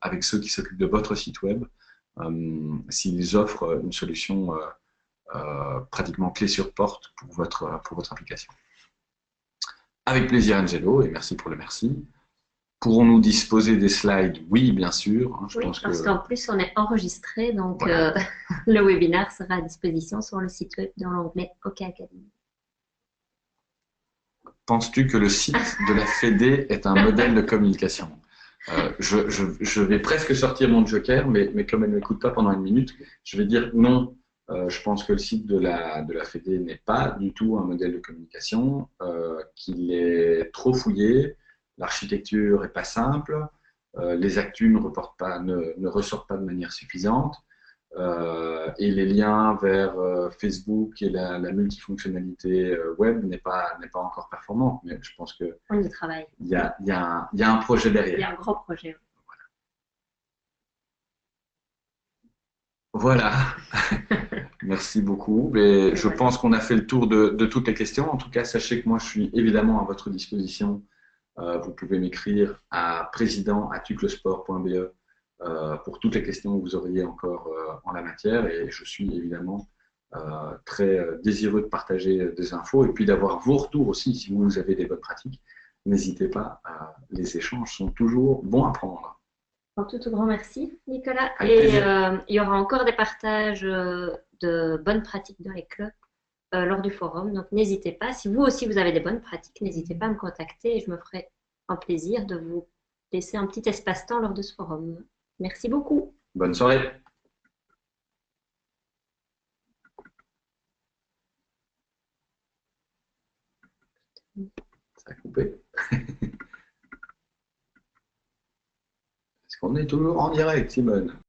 avec ceux qui s'occupent de votre site web s'ils offrent une solution pratiquement clé sur porte pour votre application. Avec plaisir, Angelo, et merci pour le merci. Pourrons-nous disposer des slides? Oui, bien sûr. Je pense parce qu'en plus, on est enregistré, donc voilà. Le webinaire sera à disposition sur le site web dans l'onglet OK Academy. Penses-tu que le site de la Fédé est un modèle de communication? Je vais presque sortir mon joker, mais comme elle ne m'écoute pas pendant une minute, je vais dire non. Je pense que le site de la Fédé n'est pas du tout un modèle de communication, qu'il est trop fouillé, l'architecture n'est pas simple, les actus ne ressortent pas de manière suffisante, et les liens vers Facebook et la multifonctionnalité web n'est pas encore performante. Mais je pense que on y travaille. Il y a un projet derrière. Il y a un gros projet. Voilà. Merci beaucoup. Mais je pense qu'on a fait le tour de toutes les questions. En tout cas, sachez que moi, je suis évidemment à votre disposition. Vous pouvez m'écrire à président@tuclesport.be pour toutes les questions que vous auriez encore en la matière. Et je suis évidemment très désireux de partager des infos et puis d'avoir vos retours aussi. Si vous avez des bonnes pratiques, n'hésitez pas. Les échanges sont toujours bons à prendre. Un tout grand merci, Nicolas. Et il y aura encore des partages de bonnes pratiques dans les clubs lors du forum. Donc, n'hésitez pas. Si vous aussi, vous avez des bonnes pratiques, n'hésitez pas à me contacter et je me ferai un plaisir de vous laisser un petit espace-temps lors de ce forum. Merci beaucoup. Bonne soirée. Ça a coupé. Est-ce qu'on est toujours en direct, Simone?